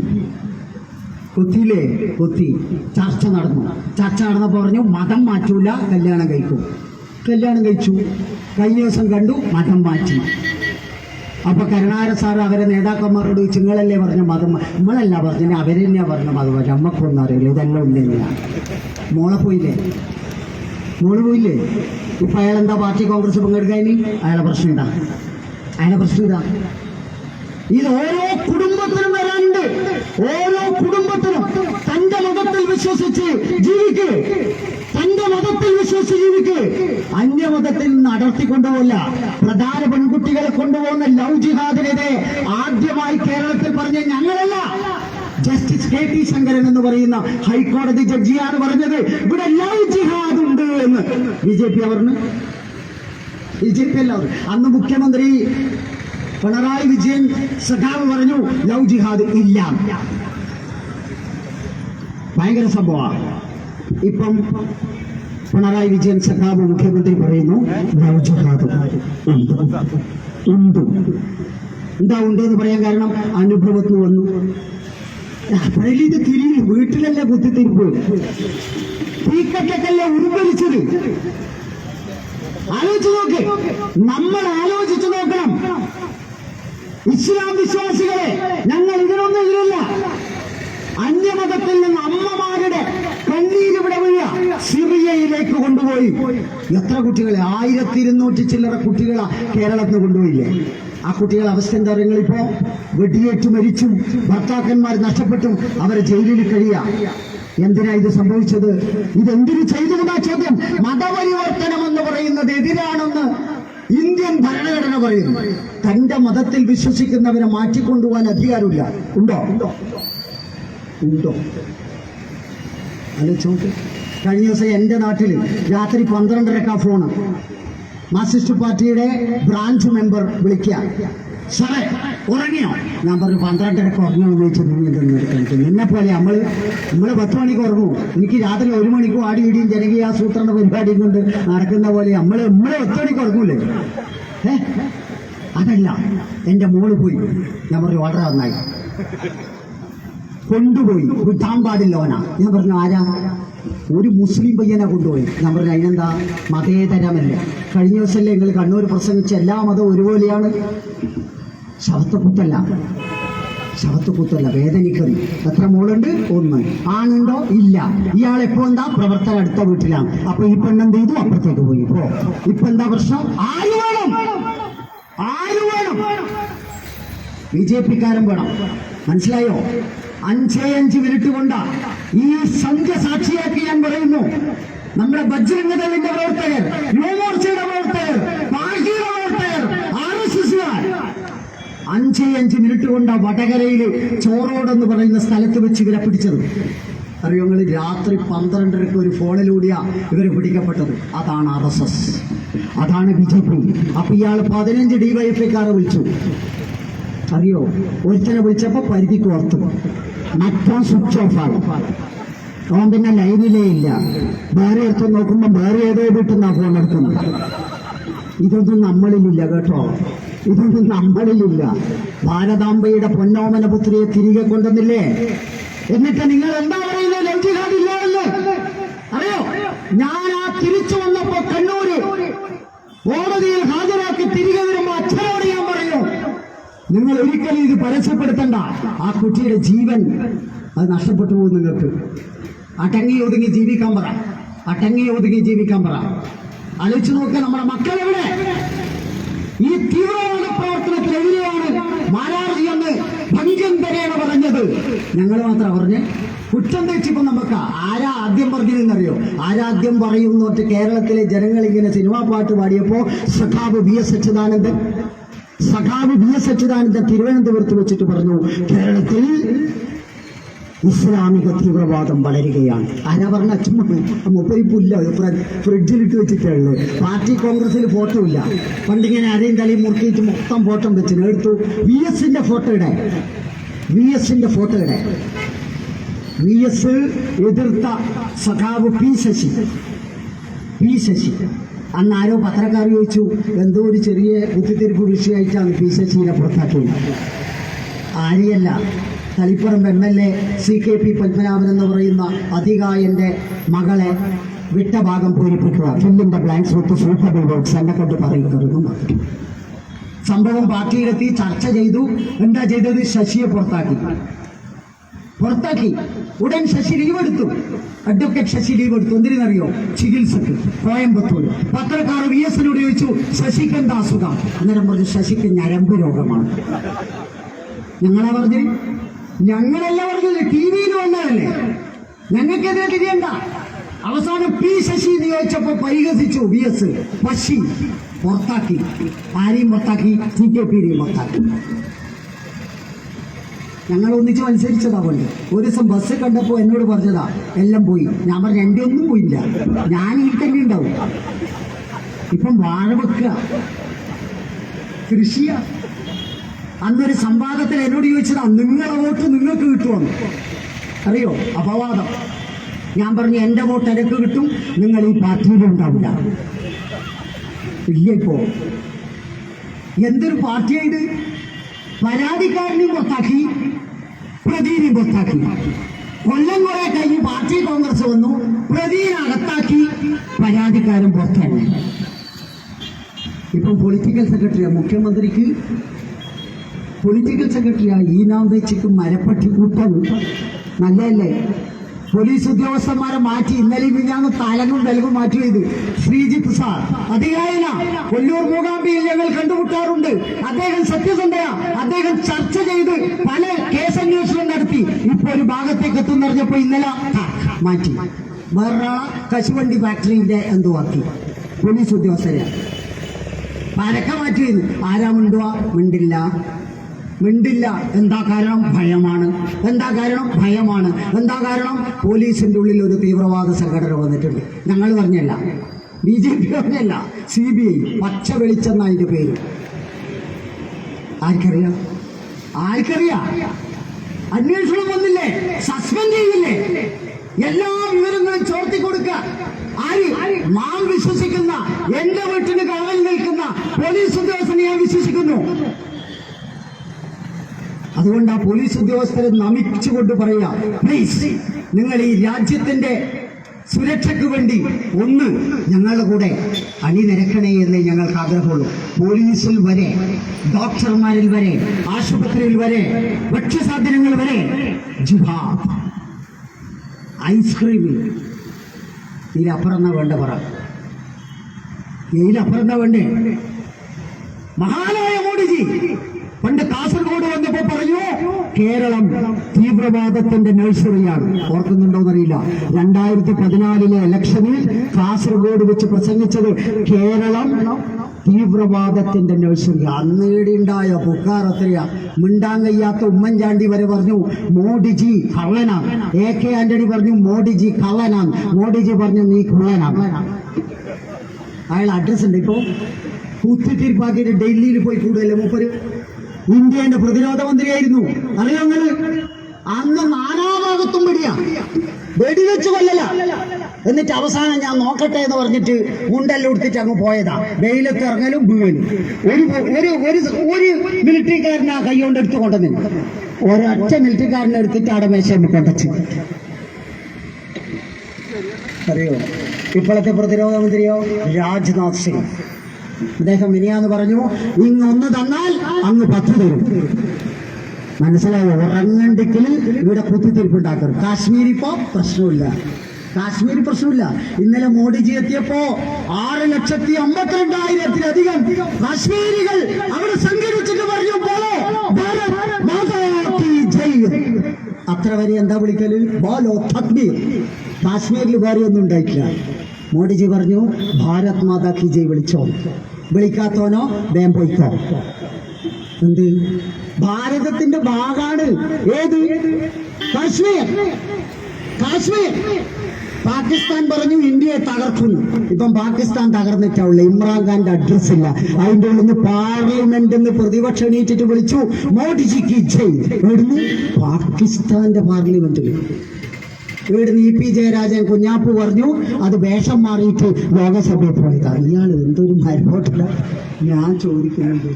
ചർച്ച നടന്നപ്പോ പറഞ്ഞു മതം മാറ്റൂല, കല്യാണം കഴിച്ചു. കഴിഞ്ഞ ദിവസം കണ്ടു, മതം മാറ്റി. അപ്പൊ കരുണാകരൻ സാർ അവരെ നേതാക്കന്മാരോട് നിങ്ങളല്ലേ പറഞ്ഞ മതം? നമ്മളല്ല പറഞ്ഞ, അവരെന്നെയാ പറഞ്ഞ മതം. നമ്മക്കൊന്നും അറിയില്ല, ഇതെല്ലാം ഉണ്ടെന്നെയാണ്. മോള് പോയില്ലേ? ഇപ്പൊ അയാളെന്താ പാർട്ടി കോൺഗ്രസ് പങ്കെടുക്കാനി? അയാളെ പ്രശ്നം ഇതാ. ഇത് ഓരോ കുടുംബത്തിനും വരാനുണ്ട്. ഓരോ കുടുംബത്തിനും തന്റെ മതത്തിൽ വിശ്വസിച്ച് ജീവിക്ക്. അന്യമതത്തിൽ നിന്ന് അടർത്തിക്കൊണ്ടുപോകില്ല. പ്രധാന പെൺകുട്ടികളെ കൊണ്ടുപോകുന്ന ലവ് ജിഹാദിനെതിരെ ആദ്യമായി കേരളത്തിൽ പറഞ്ഞ ഞങ്ങളല്ല, ജസ്റ്റിസ് KT ശങ്കരൻ എന്ന് പറയുന്ന ഹൈക്കോടതി ജഡ്ജിയാണ് പറഞ്ഞത് ഇവിടെ ലവ് ജിഹാദ് ഉണ്ട് എന്ന്. BJP പറഞ്ഞു, BJP എല്ലാവരും. അന്ന് മുഖ്യമന്ത്രി പിണറായി വിജയൻ സഖാവ് പറഞ്ഞു ലവ് ജിഹാദ് ഇല്ല. ഭയങ്കര സംഭവമാണ്. ഇപ്പം പിണറായി വിജയൻ സഖാവ് മുഖ്യമന്ത്രി പറയുന്നു ലവ് ജിഹാദ് ഉണ്ട്. എന്താ ഉണ്ടെന്ന് പറയാൻ കാരണം അനുഭവത്തിൽ വന്നു. അപ്പോഴല്ലേ ഇത് തിരിഞ്ഞു. വീട്ടിലല്ല കുത്തിത്തിരിപ്പ്, തീക്കട്ടക്കല്ല ഉരുവലിച്ചത്. നമ്മൾ ആലോചിച്ചു നോക്കണം. ഇസ്ലാം വിശ്വാസികളെ ഞങ്ങൾ ഇതിനൊന്നും എതിരല്ല. അന്യമതത്തിൽ നിന്ന് അമ്മമാരുടെ കണ്ണീര് ഇവിടെ വീഴ സിറിയയിലേക്ക് കൊണ്ടുപോയി. എത്ര കുട്ടികളെ? 1200 ചില്ലറ കുട്ടികളെ കേരളത്തിൽ കൊണ്ടുപോയില്ലേ? ആ കുട്ടികളുടെ അവസ്ഥ എന്താ? ഇപ്പോ വെടിയേറ്റ് മരിച്ചും ഭർത്താക്കന്മാർ നഷ്ടപ്പെട്ടും അവരെ ജയിലിൽ കഴിയാ. എന്തിനാ ഇത് സംഭവിച്ചത്? ഇതെന്തിനു ചെയ്തു എന്നാ ചോദ്യം. മതപരിവർത്തനം എന്ന് പറയുന്നത് എതിരാണെന്ന് ഇന്ത്യൻ ഭരണഘടന പറയുന്നു. തന്റെ മതത്തിൽ വിശ്വസിക്കുന്നവരെ മാറ്റിക്കൊണ്ടുപോകാൻ അധികാരമില്ല. ഉണ്ടോ? ചോക്ക് കഴിഞ്ഞ ദിവസം എൻ്റെ നാട്ടിൽ രാത്രി 12:30 ഫോണ് മാർക്സിസ്റ്റ് പാർട്ടിയുടെ ബ്രാഞ്ച് മെമ്പർ വിളിക്കുക, സാറേ ഉറങ്ങിയോ? ഞാൻ പറഞ്ഞു 12:30 ഉറങ്ങിയോ എന്ന് ചോദിച്ചു. നിന്നെ പോലെ നമ്മള് 10 മണിക്ക് ഉറങ്ങും. എനിക്ക് രാത്രി 1 മണിക്കും ആടി ഇടിയും ജനകീയ ആസൂത്രണ പരിപാടിയും കൊണ്ട് നടക്കുന്ന പോലെ നമ്മള് 10 മണിക്ക് ഉറങ്ങൂലേ? അതല്ല, എൻ്റെ മോള് പോയി. ഞാൻ പറഞ്ഞു വളരെ നന്നായി. കൊണ്ടുപോയി, വിട്ടാൻ പാടില്ലോനാ. ഞാൻ പറഞ്ഞു ആരാ? ഒരു മുസ്ലിം പയ്യനെ കൊണ്ടുപോയി. ഞാൻ പറഞ്ഞു അതിനെന്താ, മതേതരമല്ലേ? കഴിഞ്ഞ ദിവസമല്ലേ നിങ്ങൾ കണ്ണൂർ പ്രസംഗിച്ച എല്ലാ മതവും ഒരുപോലെയാണ്. ശവത്തുകൂത്തല്ല, വേദനിക്കറി. എത്ര മോളുണ്ട്? 1. ആണുണ്ടോ? ഇല്ല. ഇയാളെപ്പോ എന്താ പ്രവർത്തനം അടുത്ത വീട്ടിലാണ്. അപ്പൊ ഈ പെണ്ണെന്ത് ചെയ്തു? അപ്പുറത്തേക്ക് പോയി. ഇപ്പൊ എന്താ പ്രശ്നം? ആര് വേണം? BJP-ക്കാരൻ വേണം. മനസ്സിലായോ? 5 മിനിറ്റ് കൊണ്ടാ ഈ സംഖ്യ സാക്ഷിയാക്കി ഞാൻ പറയുന്നു. നമ്മുടെ ബജ്രംഗദളിന്റെ പ്രവർത്തകർ, യുവമോർച്ചയുടെ പ്രവർത്തകർ, പാർട്ടിയുടെ പ്രവർത്തകർ, RSS-കാർ 5 മിനിറ്റ് കൊണ്ടാ വടകരയിൽ ചോറോടെന്ന് പറയുന്ന സ്ഥലത്ത് വെച്ച് ഇവരെ പിടിച്ചത്. അറിയോ നിങ്ങൾ? രാത്രി 12:30 ഒരു ഫോണിലൂടെയാ ഇവര് പിടിക്കപ്പെട്ടത്. അതാണ് RSS, അതാണ് BJP. അപ്പൊ ഇയാൾ 15 DYFI-ക്കാരെ വിളിച്ചു. അറിയോ? ഒരുത്തനെ വിളിച്ചപ്പോ പരിധിക്ക് ഓർത്തു, മറ്റോ സ്വിച്ച് ഓഫ് ആണ്. അവൻ പിന്നെ ലൈനിലേ ഇല്ല. വേറെ എടുത്ത് നോക്കുമ്പോ വേറെ ഏതോ വീട്ടിൽ നിന്നാ ഫോൺ എടുക്കുന്നത്. ഇതൊന്നും നമ്മളിലില്ല കേട്ടോ, ഇതൊന്നും നമ്മളിലില്ല. ഭാരതാംബയുടെ പൊന്നോമന പുത്രിയെ തിരികെ കൊണ്ടുവന്നില്ലേ? എന്നിട്ട് നിങ്ങൾ എന്താ പറയുന്നത്? ലഞ്ചിഹാദില്ല എന്ന് അറിയോ? ഞാൻ ആ തിരിച്ചു വന്നപ്പോ കണ്ണൂര് കോടതിയിൽ ഹാജരാക്കി തിരികെ വരുമ്പോ അച്ഛനോട് ഞാൻ പറയൂ, നിങ്ങൾ ഒരിക്കലും ഇത് പരസ്യപ്പെടുത്തണ്ട. ആ കുട്ടിയുടെ ജീവൻ അത് നഷ്ടപ്പെട്ടു പോകും. നിങ്ങൾക്ക് അടങ്ങി ഒതുങ്ങി ജീവിക്കാൻ പറ, ആലോചിച്ച് നോക്കുക. നമ്മുടെ മക്കൾ എവിടെ? ഈ തീവ്രവാദ പ്രവർത്തനത്തിനെതിരെയാണ് മാരാർജി എന്ന് ഭംഗന്തരയാണ് പറഞ്ഞത്. ഞങ്ങൾ മാത്രം പറഞ്ഞ് കുറ്റം തെച്ചിപ്പോ നമുക്ക് ആരാ ആദ്യം പറഞ്ഞതെന്നറിയോ? ആരാദ്യം പറയുന്നോട്ട് കേരളത്തിലെ ജനങ്ങൾ ഇങ്ങനെ സിനിമാ പാട്ട് പാടിയപ്പോ സഖാവ് VS അച്യുതാനന്ദൻ തിരുവനന്തപുരത്ത് വെച്ചിട്ട് പറഞ്ഞു, കേരളത്തിൽ ഇസ്ലാമിക തീവ്രവാദം വളരുകയാണ്. ആരാ പറഞ്ഞ? അച്ഛമ്മ മുപ്പരിപ്പില്ല, ഫ്രിഡ്ജിലിട്ട് വെച്ചിട്ടുള്ളു. പാർട്ടി കോൺഗ്രസിൽ ഫോട്ടോ ഇല്ല. പണ്ടിങ്ങനെ ആരെയും തലയും മുറുക്കിയിട്ട് മൊത്തം ഫോട്ടോ വെച്ചു എടുത്തു. VS-ന്റെ ഫോട്ടോ ഇടെ, VS എതിർത്ത സഖാവ് P ശശി. അന്ന് ആരോ പത്രക്കാർ ചോദിച്ചു, എന്തോ ഒരു ചെറിയ കുത്തിത്തിരിപ്പ് വിഷയമായിട്ടാണ് P ശശിനെ പുറത്താക്കിയത്. ആര്യല്ല, തളിപ്പറമ്പ് MLA CKP പത്മനാഭൻ എന്ന് പറയുന്ന അധികായന്റെ മകളെ വിട്ട ഭാഗം പൂരിപ്പിക്കുക, ഫില്ലിന്റെ ബ്ലാങ്ക്സ് വിത്ത് സൂട്ടബിൾ വേർഡ്സ് എന്നെ കൊണ്ട് പറയുന്നു. സംഭവം പാർട്ടിയിലെത്തി, ചർച്ച ചെയ്തു. എന്താ ചെയ്തത്? ശശിയെ പുറത്താക്കി. ഉടൻ ശശി ലീവ് എടുത്തു. അഡ്വക്കേറ്റ് ശശി ലീവ് എടുത്തു. എന്തിനറിയോ? ചികിത്സക്ക് കോയമ്പത്തൂർ. പത്രക്കാർ VS-നോട് ചോദിച്ചു, ശശിക്ക് എന്താ അസുഖം? അന്നേരം പറഞ്ഞു, ശശിക്ക് ഞരമ്പ് രോഗമാണ്. ഞങ്ങളല്ല പറഞ്ഞത്, TV-യിൽ വന്നതല്ലേ. ഞങ്ങൾക്കെതിരെ തിരിയണ്ട. അവസാനം P ശശി എന്ന് ചോദിച്ചപ്പോ പരിഹസിച്ചു VS. പശി പുറത്താക്കി. ആരെയും പുറത്താക്കി? CKP-നെയും പുറത്താക്കി. ഞങ്ങൾ ഒന്നിച്ച് മത്സരിച്ചതാ കൊണ്ട്. ഒരു ദിവസം ബസ് കണ്ടപ്പോ എന്നോട് പറഞ്ഞതാ, എല്ലാം പോയി. ഞാൻ പറഞ്ഞു, എൻ്റെ ഒന്നും പോയില്ല, ഞാൻ ഈ തന്നെ ഉണ്ടാവും. ഇപ്പം വാഴ വെക്കുക, കൃഷിയാ. അന്നൊരു സംവാദത്തിൽ എന്നോട് ചോദിച്ചതാ, നിങ്ങളെ വോട്ട് നിങ്ങൾക്ക് കിട്ടുമെന്ന്. അറിയോ? അപവാദം. ഞാൻ പറഞ്ഞു, എൻ്റെ വോട്ട് എനിക്ക് കിട്ടും, നിങ്ങൾ ഈ പാർട്ടിയിലും ഉണ്ടാവില്ല. ഇല്ല. ഇപ്പോ എന്തൊരു പാർട്ടിയായത്? പരാതിക്കാരനെയും പുറത്താക്കി, പ്രതിനെയും പുറത്താക്കി. കൊല്ലം കുറെ കഴിഞ്ഞ് പാർട്ടി കോൺഗ്രസ് വന്നു, പ്രതിനെ അകത്താക്കി, പരാതിക്കാരൻ പുറത്താക്കി. ഇപ്പം പൊളിറ്റിക്കൽ സെക്രട്ടറിയാ മുഖ്യമന്ത്രിക്ക്. പൊളിറ്റിക്കൽ സെക്രട്ടറിയാ ഈനാം വെച്ചിട്ട് മരപ്പട്ടി കൂട്ടം. നല്ലതല്ലേ? പോലീസ് ഉദ്യോഗസ്ഥന്മാരെ മാറ്റി. ഇന്നലെ മിഞ്ഞാന്ന് തലങ്ങും വിലകും മാറ്റി ചെയ്ത്. ശ്രീജിത്ത് സാർ അധികായന, കൊല്ലൂർ മൂകാംബിയിൽ ഞങ്ങൾ കണ്ടുമുട്ടാറുണ്ട്. അദ്ദേഹം സത്യസന്ധയാ. അദ്ദേഹം ചർച്ച ചെയ്ത് പല കേസന്വേഷണം നടത്തി. ഇപ്പൊ ഒരു ഭാഗത്തേക്ക് എത്തുന്നറിഞ്ഞപ്പോ ഇന്നലെ മാറ്റി. വേറൊരാളെ കശുവണ്ടി ഫാക്ടറിന്റെ എന്തോ ആക്കി. പോലീസ് ഉദ്യോഗസ്ഥരെ പരക്ക മാറ്റി. ആരാ മിണ്ടുക? മിണ്ടില്ല. മിണ്ടില്ല. എന്താ കാരണം? ഭയമാണ്. എന്താ കാരണം? ഭയമാണ്. എന്താ കാരണം? പോലീസിന്റെ ഉള്ളിൽ ഒരു തീവ്രവാദ സംഘടന വന്നിട്ടുണ്ട്. ഞങ്ങൾ പറഞ്ഞല്ല, BJP പറഞ്ഞല്ല, CBI പച്ച വെളിച്ചെന്ന അതിന്റെ പേര്. ആർക്കറിയാം? അന്വേഷണം വന്നില്ലേ? സസ്പെൻഡ് ചെയ്യില്ലേ? എല്ലാ വിവരങ്ങളും ചോർത്തി കൊടുക്കുക. ആര്? നാം വിശ്വസിക്കുന്ന, എന്റെ വീട്ടിന് കാവൽ നിൽക്കുന്ന പോലീസ് ഉദ്യോഗസ്ഥനെ ഞാൻ വിശ്വസിക്കുന്നു. അതുകൊണ്ട് ആ പോലീസ് ഉദ്യോഗസ്ഥരെ നമിച്ചുകൊണ്ട് പറയുക, പ്ലീസ് നിങ്ങൾ ഈ രാജ്യത്തിന്റെ സുരക്ഷയ്ക്ക് വേണ്ടി ഒന്ന് ഞങ്ങളുടെ കൂടെ അണിനിരക്കണേ എന്നേ ഞങ്ങൾക്ക് ആഗ്രഹമുള്ളൂ. പോലീസിൽ വരെ, ഡോക്ടർമാരിൽ വരെ, ആശുപത്രിയിൽ വരെ, ഭക്ഷ്യസാധനങ്ങൾ വരെ ജിഹാദ്. ഐസ്ക്രീമിൽ ഇതിലപ്പുറം വേണ്ട പറ, ഇതിലപ്പുറം വേണ്ടേ? മഹാനായ മോഡിജി പണ്ട് കാസർഗോഡ് വന്നപ്പോ പറഞ്ഞു, കേരളം തീവ്രവാദത്തിന്റെ നഴ്സറിയാണ്. ഓർക്കുന്നുണ്ടോന്നറിയില്ല, 2014 ഇലക്ഷനിൽ കാസർഗോഡ് വെച്ച് പ്രസംഗിച്ചത് കേരളം തീവ്രവാദത്തിന്റെ നഴ്സറി. അന്നേടിണ്ടായ പുക്കാർ എത്രയാ! മിണ്ടാൻ കഴിയാത്ത ഉമ്മൻചാണ്ടി വരെ പറഞ്ഞു മോഡിജി കള്ളനാണ്. AK ആന്റണി പറഞ്ഞു മോഡിജി കള്ളനാണ്. മോഡിജി പറഞ്ഞു നീ കള്ളനാണ്. അയാൾ അഡ്രസ് ഉണ്ട്. ഇപ്പോ കുത്തിത്തിരിപ്പാക്കിയിട്ട് ഡൽഹിയിൽ പോയി കൂടുതലേ മൂപ്പര്. ഇന്ത്യന്റെ പ്രതിരോധ മന്ത്രിയായിരുന്നു. അറിയാം നിങ്ങള്? അന്ന് നാനാഭാഗത്തും വെടിവെച്ച് കൊല്ലല. എന്നിട്ട് അവസാനം ഞാൻ നോക്കട്ടെ എന്ന് പറഞ്ഞിട്ട് മുണ്ടെല്ലാം എടുത്തിട്ട് അങ്ങ് പോയതാ. വെയിലത്ത് ഇറങ്ങലും വീഴലും. ഒരു മിലിറ്ററിക്കാരനെ കൈ കൊണ്ട് എടുത്തു കൊണ്ടുവന്നു. ഒരൊറ്റ മിലിറ്ററിക്കാരനെ എടുത്തിട്ട് അവിടെ മേശയിൽ കൊണ്ടച്ചു. അറിയോ? ഇപ്പോഴത്തെ പ്രതിരോധ മന്ത്രിയോ? രാജ്നാഥ് സിംഗ്. അദ്ദേഹം മിനിയാന്ന് പറഞ്ഞു, ഇങ്ങൊന്ന് തന്നാൽ അങ്ങ് 10 തരും. മനസ്സിലായോ? ഉറങ്ങണ്ടിക്കൽ ഇവിടെ കുത്തിത്തിരിപ്പുണ്ടാക്കരുത്. കാശ്മീർ ഇപ്പോ പ്രശ്നമില്ല. ഇന്നലെ മോഡിജി എത്തിയപ്പോ 6,52,000-ത്തിലധികം കാശ്മീരികൾ അവിടെ സംഘടിച്ചിട്ട് പറഞ്ഞു പോലോ ഭാരത് മാതാ കീ ജയ്. അത്ര വരെ എന്താ വിളിക്കല്? ബോലോ തക്ബീർ. കാശ്മീരിൽ വേറെ ഒന്നും ഉണ്ടായിട്ടില്ല. മോഡിജി പറഞ്ഞു ഭാരത് മാതാ കീ ജയ് വിളിച്ചോ. വിളിക്കാത്തോനോ വേം പോയിക്കോ. എന്ത്? ഭാരതത്തിന്റെ ഭാഗാണ് ഏത്? കാശ്മീർ. പാകിസ്ഥാൻ പറഞ്ഞു ഇന്ത്യയെ തകർക്കുന്നു. ഇപ്പം പാകിസ്ഥാൻ തകർന്നിട്ടുള്ള ഇമ്രാൻഖാന്റെ അഡ്രസ് ഇല്ല. അതിന്റെ ഉള്ളിൽ നിന്ന് പാർലമെന്റ് എന്ന് പ്രതിപക്ഷം എണീറ്റിട്ട് വിളിച്ചു മോഡിജിക്ക് ജയ്. എവിടുന്ന്? പാകിസ്ഥാന്റെ പാർലമെന്റിൽ. ഇവിടുന്ന് EP ജയരാജൻ കുഞ്ഞാപ്പു പറഞ്ഞു അത് വേഷം മാറിയിട്ട് ലോകസഭയിൽ പോയതാണ്. ഇയാൾ എന്തൊരു മരപ്പോട്ടില്ല. ഞാൻ ചോദിക്കുന്നുണ്ട്,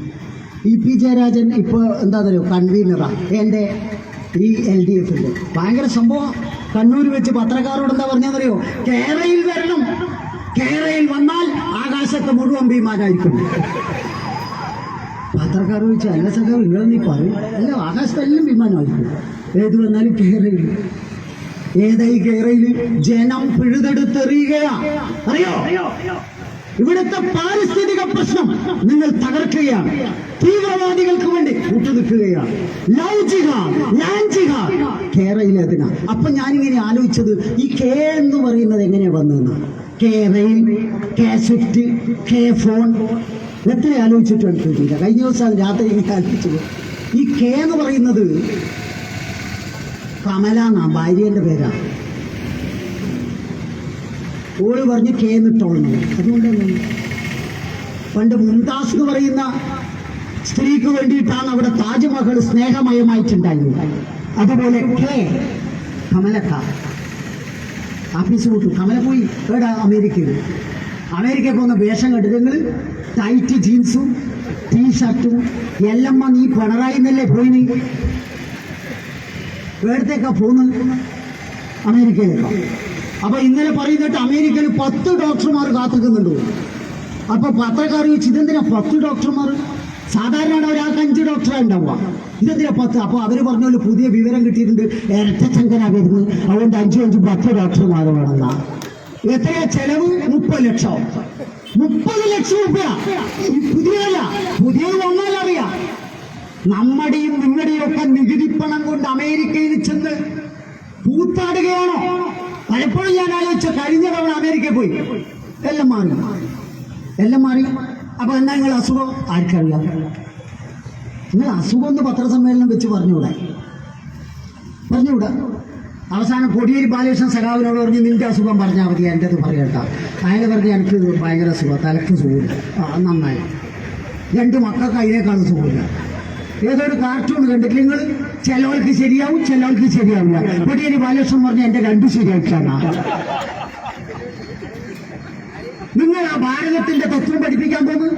EP ജയരാജൻ ഇപ്പൊ എന്താണെന്നറിയോ? കൺവീനറാ എന്റെ ഈ LDF-ന്റെ. ഭയങ്കര സംഭവം. കണ്ണൂർ വെച്ച് പത്രക്കാരോട് എന്താ പറഞ്ഞറിയോ? കേരളയിൽ വരണം. കേരളയിൽ വന്നാൽ ആകാശത്ത് മുഴുവൻ വിമാനമായിരിക്കും. പത്രക്കാർ ചോദിച്ചു, അല്ല സഖാവ് നിങ്ങളെന്നീ പറയും. അല്ല, ആകാശത്തെല്ലാം വിമാനമായിരിക്കും. ഏത് വന്നാലും കേരളയിൽ. ഏതായി കേരളയിൽ? ജനം പിഴുതെടുത്തെറിയുകയാ. അറിയോ? ഇവിടുത്തെ പാരിസ്ഥിതിക പ്രശ്നം നിങ്ങൾ തകർക്കുകയാണ്. തീവ്രവാദികൾക്ക് വേണ്ടി കൂട്ടുനിൽക്കുകയാണ്. ലവ് ജിഹാദ്, ലാൻഡ് ജിഹാദ് കേരളയിൽ അതിനാ. അപ്പൊ ഞാനിങ്ങനെ ആലോചിച്ചത്, ഈ കെ എന്ന് പറയുന്നത് എങ്ങനെയാ വന്നതെന്നാണ്. K rail, K swift, K phone, എത്ര ആലോചിച്ചിട്ടുണ്ട് കിട്ടിയില്ല. കഴിഞ്ഞ ദിവസം രാത്രി ഇങ്ങനെ ആലോചിച്ചത്, ഈ കെ എന്ന് പറയുന്നത് കമല എന്നാ ഭാര്യന്റെ പേരാണ്. ഓള് പറഞ്ഞ് കെ എന്നിട്ടോളണം. അതുകൊണ്ട് പണ്ട് മുംതാസ് എന്ന് പറയുന്ന സ്ത്രീക്ക് വേണ്ടിയിട്ടാണ് അവിടെ താജ്മഹൽ സ്നേഹമയമായിട്ടുണ്ടായിരുന്നത്. അതുപോലെ കെ കമലക്ക ആഫീസ് വിട്ടു. കമല പോയി എവിടെ? അമേരിക്കയിൽ പോകുന്ന വേഷം കണ്ടിട്ട് ടൈറ്റ് ജീൻസും ടീഷർട്ടും എല്ലാം നീ പിണറായി എന്നല്ലേ പോയിന്? എവിടത്തേക്കാ പോന്ന്? അമേരിക്കയിലേക്കാ. അപ്പൊ ഇന്നലെ പറയുന്നിട്ട് അമേരിക്കയിൽ 10 ഡോക്ടർമാർ കാത്തിക്കുന്നുണ്ട്. അപ്പൊ പത്രക്കാർ ചോദിച്ചു, ഇതെന്തിനാ 10 ഡോക്ടർമാർ? സാധാരണ ഒരാൾക്ക് 5 ഡോക്ടറാണ് ഉണ്ടാവുക, ഇതെന്തിനാ 10? അപ്പൊ അവര് പറഞ്ഞ പുതിയ വിവരം കിട്ടിയിട്ടുണ്ട്, ഇരട്ടച്ചങ്കനാ വരുന്നത്, അതുകൊണ്ട് 5 ഡോക്ടർമാർ വേണമെന്നാ. എത്രയാ ചെലവ്? 30 ലക്ഷം. 30 ലക്ഷം രൂപ. പുതിയതല്ല, പുതിയത് വന്നാലറിയാം. നമ്മുടെയും നിങ്ങളുടെയും ഒക്കെ നികുതിപ്പണം കൊണ്ട് അമേരിക്കയിൽ ചെന്ന് കൂത്താടുകയാണോ? പലപ്പോഴും ഞാൻ ആലോചിച്ച, കഴിഞ്ഞ തവണ അമേരിക്കയിൽ പോയി, എല്ലാം മാറി. അപ്പൊ എന്നാ നിങ്ങൾ അസുഖം? ആർക്കറിയാം? നിങ്ങൾ അസുഖം ഒന്ന് പത്രസമ്മേളനം വെച്ച് പറഞ്ഞുകൂടാ. അവസാനം കോടിയേരി ബാലകൃഷ്ണൻ സഖാവിനോട് പറഞ്ഞു നിന്റെ അസുഖം പറഞ്ഞാൽ മതി, എൻ്റെ അത് പറയണ്ട. അയാൾ പറഞ്ഞു എനിക്ക് ഭയങ്കര സുഖം, തലക്ക് സുഖമില്ല. നന്നായി. 2 മക്കൾക്ക് അതിനേക്കാളും സുഖമില്ല. ഏതൊരു കാർട്ടൂൺ കണ്ടിട്ട് നിങ്ങൾ ചിലവർക്ക് ശരിയാവും ചിലവർക്ക് ശരിയാവില്ല. കോടിയേരി ബാലകൃഷ്ണൻ പറഞ്ഞു എൻ്റെ 2 ശരിയായിട്ടാണ്. നിങ്ങൾ ആ ഭാരതത്തിന്റെ തത്വം പഠിപ്പിക്കാൻ പോകുന്നത്?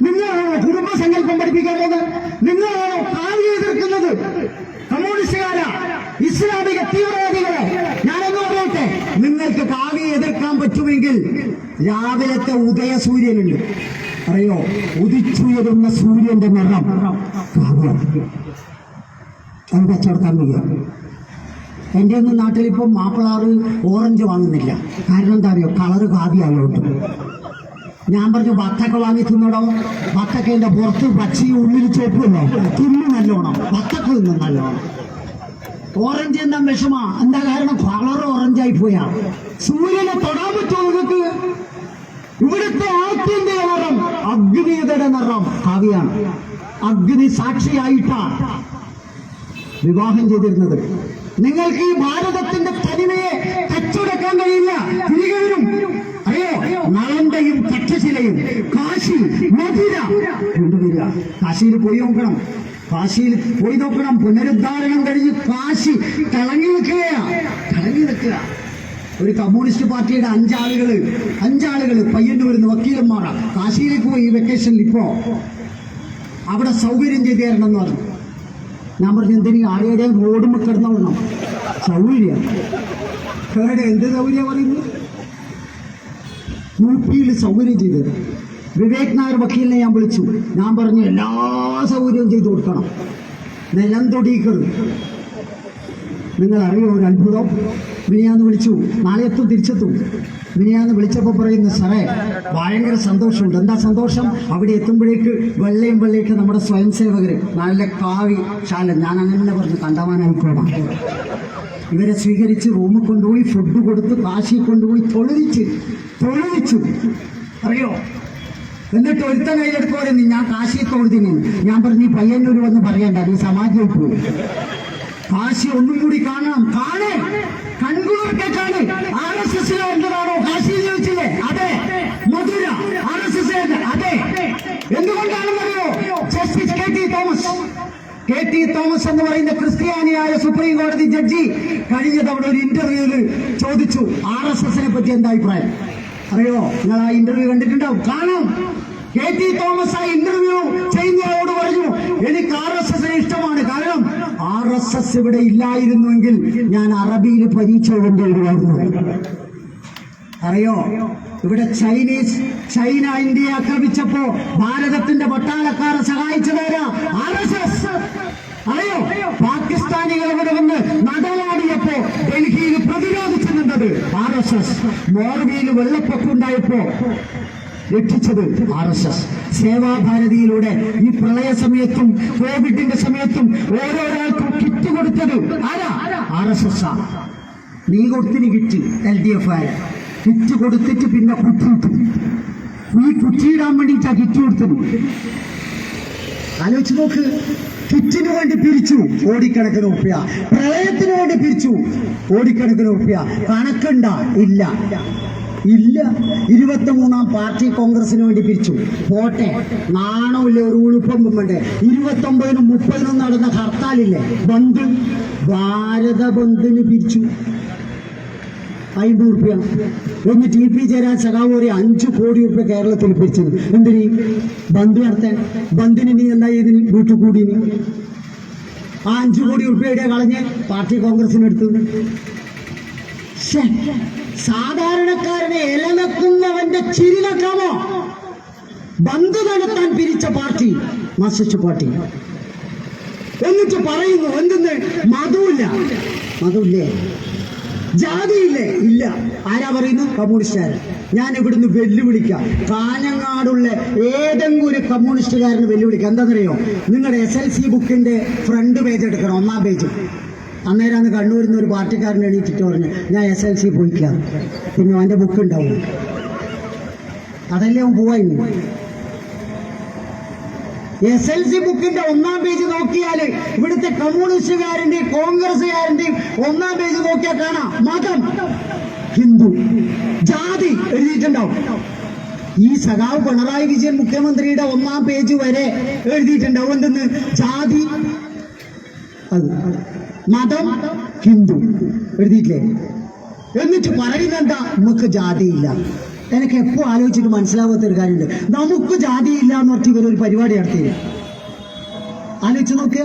നിങ്ങളാണോ കുടുംബസങ്കല്പം പഠിപ്പിക്കാൻ പോകുന്നത്? നിങ്ങളാണോ കാവ്യ എതിർക്കുന്നത്? കമ്മ്യൂണിസ്റ്റുകാരാ, ഇസ്ലാമിക തീവ്രവാദികളെ, ഞാനൊന്ന് പറയട്ടെ, നിങ്ങൾക്ക് കാവ്യ എതിർക്കാൻ പറ്റുമെങ്കിൽ രാവിലത്തെ ഉദയസൂര്യനുണ്ട്, അറിയോ? ഉദിച്ചുയരുന്ന സൂര്യന്റെ നിറം കാവ്യ. അത് കച്ചവടക്കാൻ വയ്യ. എൻ്റെ ഒന്നും നാട്ടിലിപ്പം മാപ്പിളാറ് ഓറഞ്ച് വാങ്ങുന്നില്ല. കാരണം എന്താ അറിയോ? കളറ് കാവ്യായോട്ട്. ഞാൻ പറഞ്ഞു വത്തക്ക വാങ്ങി തിന്നടോ. വത്തക്കൻ്റെ പുറത്ത് പച്ചയും ഉള്ളിൽ ചോപ്പുമല്ലോ, തിന്നു നല്ലോണം. വത്തക്ക തിന്നും നല്ലോണം. ഓറഞ്ച് എന്താ വിഷമാ? എന്താ കാരണം? കളറ് ഓറഞ്ചായി പോയാ. സൂര്യനെ തൊടാൻ പറ്റുമോ നിങ്ങൾക്ക്? ഇവിടുത്തെ ആത്തിന്റെ നിറം അഗ്നിയുടെ നിറം കാവ്യാണ്. അഗ്നി സാക്ഷിയായിട്ടാ വിവാഹം ചെയ്തിരുന്നത്. നിങ്ങൾക്ക് ഈ ഭാരതത്തിന്റെ തനിമയെ കച്ചവടക്കാൻ കഴിയില്ല. തിരികെ വരും. അറിയോ? നളന്തയും തക്ഷശിലയും കാശി മധുര കൊണ്ടുവരിക. കാശിയിൽ പോയി നോക്കണം. കാശിയിൽ പോയി നോക്കണം. പുനരുദ്ധാരണം കഴിഞ്ഞ് കാശി തിളങ്ങി നിൽക്കുക. ഒരു കമ്മ്യൂണിസ്റ്റ് പാർട്ടിയുടെ 5 ആളുകൾ പയ്യന്നൂരിന്ന് വക്കീലന്മാരാണ്. കാശിയിലേക്ക് പോയി ഈ വെക്കേഷനിൽ. ഇപ്പോ അവിടെ സൗകര്യം ചെയ്തു തരണം എന്ന് പറഞ്ഞു. ഞാൻ പറഞ്ഞു എന്തിനീ ആരെയും റോഡുമ്പോൾ കിടന്നോളണം? സൗകര്യം എന്ത് സൗകര്യം പറയുന്നു? UP-യിൽ സൗകര്യം ചെയ്തു തരും. വിവേക് നായർ വക്കീലിനെ ഞാൻ വിളിച്ചു. ഞാൻ പറഞ്ഞു എല്ലാ സൗകര്യവും ചെയ്തു കൊടുക്കണം. നിലം തൊടിക്കർ. നിങ്ങൾ അറിയോ ഒരു അത്ഭുതം? മിനിയാന്ന് വിളിച്ചു. നാളെ എത്തും, തിരിച്ചെത്തും. മിനിയാന്ന് വിളിച്ചപ്പോൾ പറയുന്നു സാറേ ഭയങ്കര സന്തോഷമുണ്ട്. എന്താ സന്തോഷം? അവിടെ എത്തുമ്പോഴേക്ക് വെള്ളയിട്ട് നമ്മുടെ സ്വയം സേവകര് നല്ല കാവി ശാല, ഞാൻ അങ്ങനെ പറഞ്ഞു കണ്ടവാനായിക്കോടാം. ഇവരെ സ്വീകരിച്ച് റൂമിൽ കൊണ്ടുപോയി ഫുഡ് കൊടുത്ത് കാശി കൊണ്ടുപോയി തൊഴുവിച്ചു. അറിയോ? എന്നിട്ട് ഒരുത്തൻ കയ്യിലെടുത്ത് പറയുന്നു ഞാൻ കാശി തൊഴുതിന്. ഞാൻ പറഞ്ഞു ഈ പയ്യന്നൂർ വന്ന് പറയണ്ട, നീ സമാധിയിൽ പോയി. കാശി ഒന്നും കൂടി കാണണം. കൺകുളിർക്കാണ്. RSS എന്റേതാണോ കാശി ചോദിച്ചില്ലേ? അതെ. മധുര RSS അതെ. എന്തുകൊണ്ടാണെന്നറിയോ? ജസ്റ്റിസ് KT തോമസ് എന്ന് പറയുന്ന ക്രിസ്ത്യാനിയായ സുപ്രീം കോടതി ജഡ്ജി കഴിഞ്ഞ തവണ ഒരു ഇന്റർവ്യൂവിൽ ചോദിച്ചു RSS-നെ പറ്റി എന്താ അഭിപ്രായം. അറിയോ? നിങ്ങൾ ആ ഇന്റർവ്യൂ കണ്ടിട്ടുണ്ടാവും, കാണാം. KT തോമസ് ആ ഇന്റർവ്യൂ ചെയ്യുന്നയാളോട് പറഞ്ഞു എനിക്ക് RSS-നെ ഇഷ്ടമാണ്. കാരണം RSS ഇവിടെ ഇല്ലായിരുന്നുവെങ്കിൽ ഞാൻ അറബിയിൽ പരീക്ഷ കൊണ്ടുവരുമായിരുന്നു. അറിയോ? ഇവിടെ ചൈന ഇന്ത്യയെ ആക്രമിച്ചപ്പോ ഭാരതത്തിന്റെ പട്ടാളക്കാരെ സഹായിച്ചതാരാ? RSS. അറിയോ? പാകിസ്ഥാനികൾ ഇവിടെ വന്ന് നടലാടിയപ്പോ ഡൽഹിയിൽ പ്രതിരോധിച്ചു നിന്നത് RSS. മോർബിയിൽ വെള്ളപ്പൊക്കം ഉണ്ടായപ്പോ രക്ഷിച്ചത് RSS. സേവാഭാരതിയിലൂടെ ഈ പ്രളയ സമയത്തും കോവിഡിന്റെ സമയത്തും ഓരോരാൾക്കും കിറ്റ് കൊടുത്തത് ആരാ? RSS. നീ കൊടുത്തിന് കിറ്റ് LDF ആയ കിറ്റ് കൊടുത്തിട്ട് പിന്നെ കുറ്റിയിട്ടു. ഈ കുറ്റിയിടാൻ വേണ്ടിയിട്ടാ കിറ്റ് കൊടുത്തത്. ആലോചിച്ച് നോക്ക്. കിറ്റിന് വേണ്ടി പിരിച്ചു കോടിക്കണക്കിന് ഉറുപ്പ്യ. പ്രളയത്തിന് വേണ്ടി പിരിച്ചു കോടിക്കണക്കിന് ഉറുപ്പ്യ. കണക്കുണ്ട? ഇല്ല. 23-ാം പാർട്ടി കോൺഗ്രസിന് വേണ്ടി പിരിച്ചു. പോട്ടെ, നാണമില്ല, ഒരു ഉളുപ്പം വേണ്ടേ? 29-നും 30-നും നടന്ന ഹർത്താലില്ലേ, ബന്ദ്, ഭാരത ബന്ദിന് പിരിച്ചു 50 ഉറുപ്പ്യ. ഒന്ന് TP ജയരാജൻ സഖാവ് 5 കോടി ഉറുപ്പ്യ കേരളത്തിൽ പിരിച്ചത്. എന്തിന്? ബന്ദ് നടത്താൻ. ബന്ദിന് നീ എന്താ ഇതിന് വീട്ടിൽ കൂടി? ആ 5 കോടി ഉറുപ്പ്യയുടെ കളഞ്ഞ് പാർട്ടി കോൺഗ്രസിനെടുത്തു. സാധാരണക്കാരനെ ഇലനക്കുന്നവന്റെ ചിരി നക്കാമോ? ബന്ദ് നടത്താൻ പിരിച്ച പാർട്ടി മാർക്സിസ്റ്റ് പാർട്ടി. എന്നിട്ട് പറയുന്നു എന്തെന്ന്? മതമില്ലേ, ജാതിയില്ലേ? ഇല്ല. ആരാ പറയുന്നു? കമ്മ്യൂണിസ്റ്റുകാരൻ. ഞാൻ ഇവിടുന്ന് വെല്ലുവിളിക്കാം. കാഞ്ഞങ്ങാടുള്ള ഏതെങ്കിലും ഒരു കമ്മ്യൂണിസ്റ്റുകാരന് വെല്ലുവിളിക്കാം. എന്താണെന്നറിയോ? നിങ്ങളുടെ SLC ബുക്കിന്റെ ഫ്രണ്ട് പേജ് എടുക്കണം, 1-ാം പേജ്. അന്നേരമാണ് കണ്ണൂരിൽ നിന്ന് ഒരു പാർട്ടിക്കാരൻ എണീറ്റിട്ട് പറഞ്ഞു ഞാൻ SLC പോയിക്കാം, പിന്നെ അവൻ്റെ ബുക്ക് ഉണ്ടാവും. അതല്ലേ അവൻ പോവായിരുന്നു. SLC ബുക്കിന്റെ 1-ാം പേജ് നോക്കിയാല് ഇവിടുത്തെ കമ്മ്യൂണിസ്റ്റുകാരന്റെയും കോൺഗ്രസുകാരന്റെയും 1-ാം പേജ് നോക്കിയാൽ കാണാം മതം ഹിന്ദു, ജാതി എഴുതിയിട്ടുണ്ടാവും. ഈ സഖാവ് പിണറായി വിജയൻ മുഖ്യമന്ത്രിയുടെ 1-ാം പേജ് വരെ എഴുതിയിട്ടുണ്ടാവും. എന്തെന്ന്? ജാതി, മതം ഹിന്ദു എഴുതിയിട്ടില്ലേ? എന്നിട്ട് പറയുന്നെന്താ? നമുക്ക് ജാതിയില്ല. എനിക്ക് എപ്പോ ആലോചിച്ചിട്ട് മനസ്സിലാവാത്ത ഒരു കാര്യമുണ്ട്. നമുക്ക് ജാതിയില്ല എന്ന് പറഞ്ഞിട്ട് ഇവരൊരു പരിപാടി നടത്തിയില്ല. ആലോചിച്ച് നോക്കുക.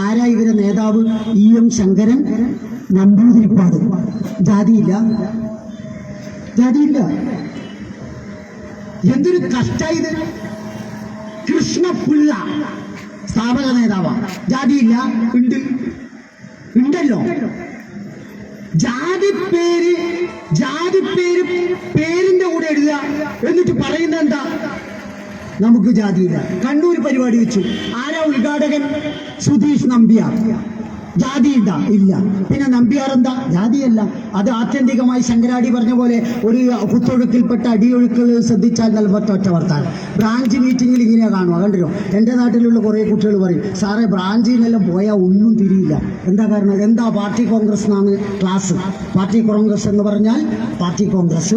ആരാ ഇവരെ നേതാവ്? EM ശങ്കരൻ നമ്പൂതിരിപ്പാട്. ജാതിയില്ല, ജാതിയില്ല. എന്തൊരു കഷ്ടായത്. കൃഷ്ണപിള്ള സ്ഥാപക നേതാവാ, ജാതിയില്ല. ഉണ്ടല്ലോ. ജാതി പേര് പേരിന്റെ കൂടെ എഴുതുക. എന്നിട്ട് പറയുന്നത് എന്താ? നമുക്ക് ജാതിയില്ല. കണ്ണൂർ പരിപാടി വെച്ചു. ആരാ ഉദ്ഘാടകൻ? സുധീഷ് നമ്പ്യാർ. ജാതിയുണ്ട? ഇല്ല. പിന്നെ നമ്പ്യാർ എന്താ? ജാതിയല്ല. അത് ആത്യന്തികമായി ശങ്കരാടി പറഞ്ഞ പോലെ ഒരു കുത്തൊഴുക്കിൽപ്പെട്ട അടിയൊഴുക്കുകൾ ശ്രദ്ധിച്ചാൽ നൽകത്ത ഒറ്റ വർത്താനം. ബ്രാഞ്ച് മീറ്റിങ്ങിൽ ഇങ്ങനെ കാണുക. കണ്ടില്ലോ? എൻ്റെ നാട്ടിലുള്ള കുറേ കുട്ടികൾ പറയും, സാറേ ബ്രാഞ്ചിനെല്ലാം പോയാൽ ഒന്നും തിരിയില്ല. എന്താ കാരണം? എന്താ പാർട്ടി കോൺഗ്രസ് എന്നാണ് ക്ലാസ്. പാർട്ടി കോൺഗ്രസ് എന്ന് പറഞ്ഞാൽ പാർട്ടി കോൺഗ്രസ്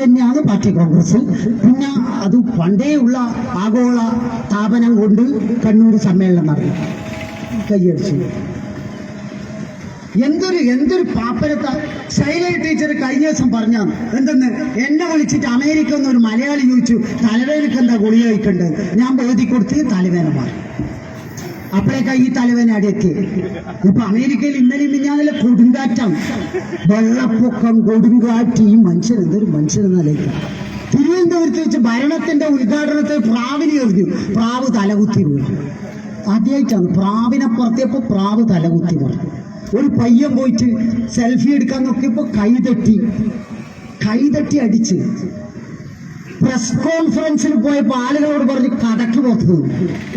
തന്നെയാണ് പാർട്ടി കോൺഗ്രസ്. പിന്നെ അത് പണ്ടേ ഉള്ള ആഗോള സ്ഥാപനം കൊണ്ട് കണ്ണൂർ സമ്മേളനം നടന്നു. കൈയടിച്ചു. എന്തൊരു പാപ്പരത്ത. ശൈല ടീച്ചർ കഴിഞ്ഞ ദിവസം പറഞ്ഞാണ് എന്തെന്ന്? എന്നെ വിളിച്ചിട്ട് അമേരിക്ക ഒരു മലയാളി ചോദിച്ചു, തലവേനക്ക് എന്താ ഗുളിക കഴിക്കേണ്ടത്? ഞാൻ എഴുതി കൊടുത്ത് തലവേന മാറി. അപ്പോഴേക്കാ ഈ തലവേന അടിയെത്തി. ഇപ്പൊ അമേരിക്കയിൽ ഇന്നലെയും മിഞ്ഞാന്നിലെ കൊടുങ്കാറ്റാണ്, വെള്ളപ്പൊക്കം, കൊടുങ്കാറ്റ്. ഈ മനുഷ്യൻ എന്തൊരു മനുഷ്യനെന്നാലേക്ക്. തിരുവനന്തപുരത്ത് വെച്ച് ഭരണത്തിന്റെ ഉദ്ഘാടനത്തിൽ പ്രാവിനെ എറിഞ്ഞു. പ്രാവ് തലകുത്തി വീണു. ആദ്യമായിട്ടാണ് പ്രാവിനെ പുറത്തിയപ്പോ പ്രാവ് തലകുത്തി പറഞ്ഞു. ഒരു പയ്യൻ പോയിട്ട് സെൽഫി എടുക്കാൻ നോക്കിയപ്പോ കൈതട്ടി അടിച്ച്. പ്രസ് കോൺഫറൻസിൽ പോയപ്പോ ആളുകളോട് പറഞ്ഞ് കടക്ക് പോക്ക്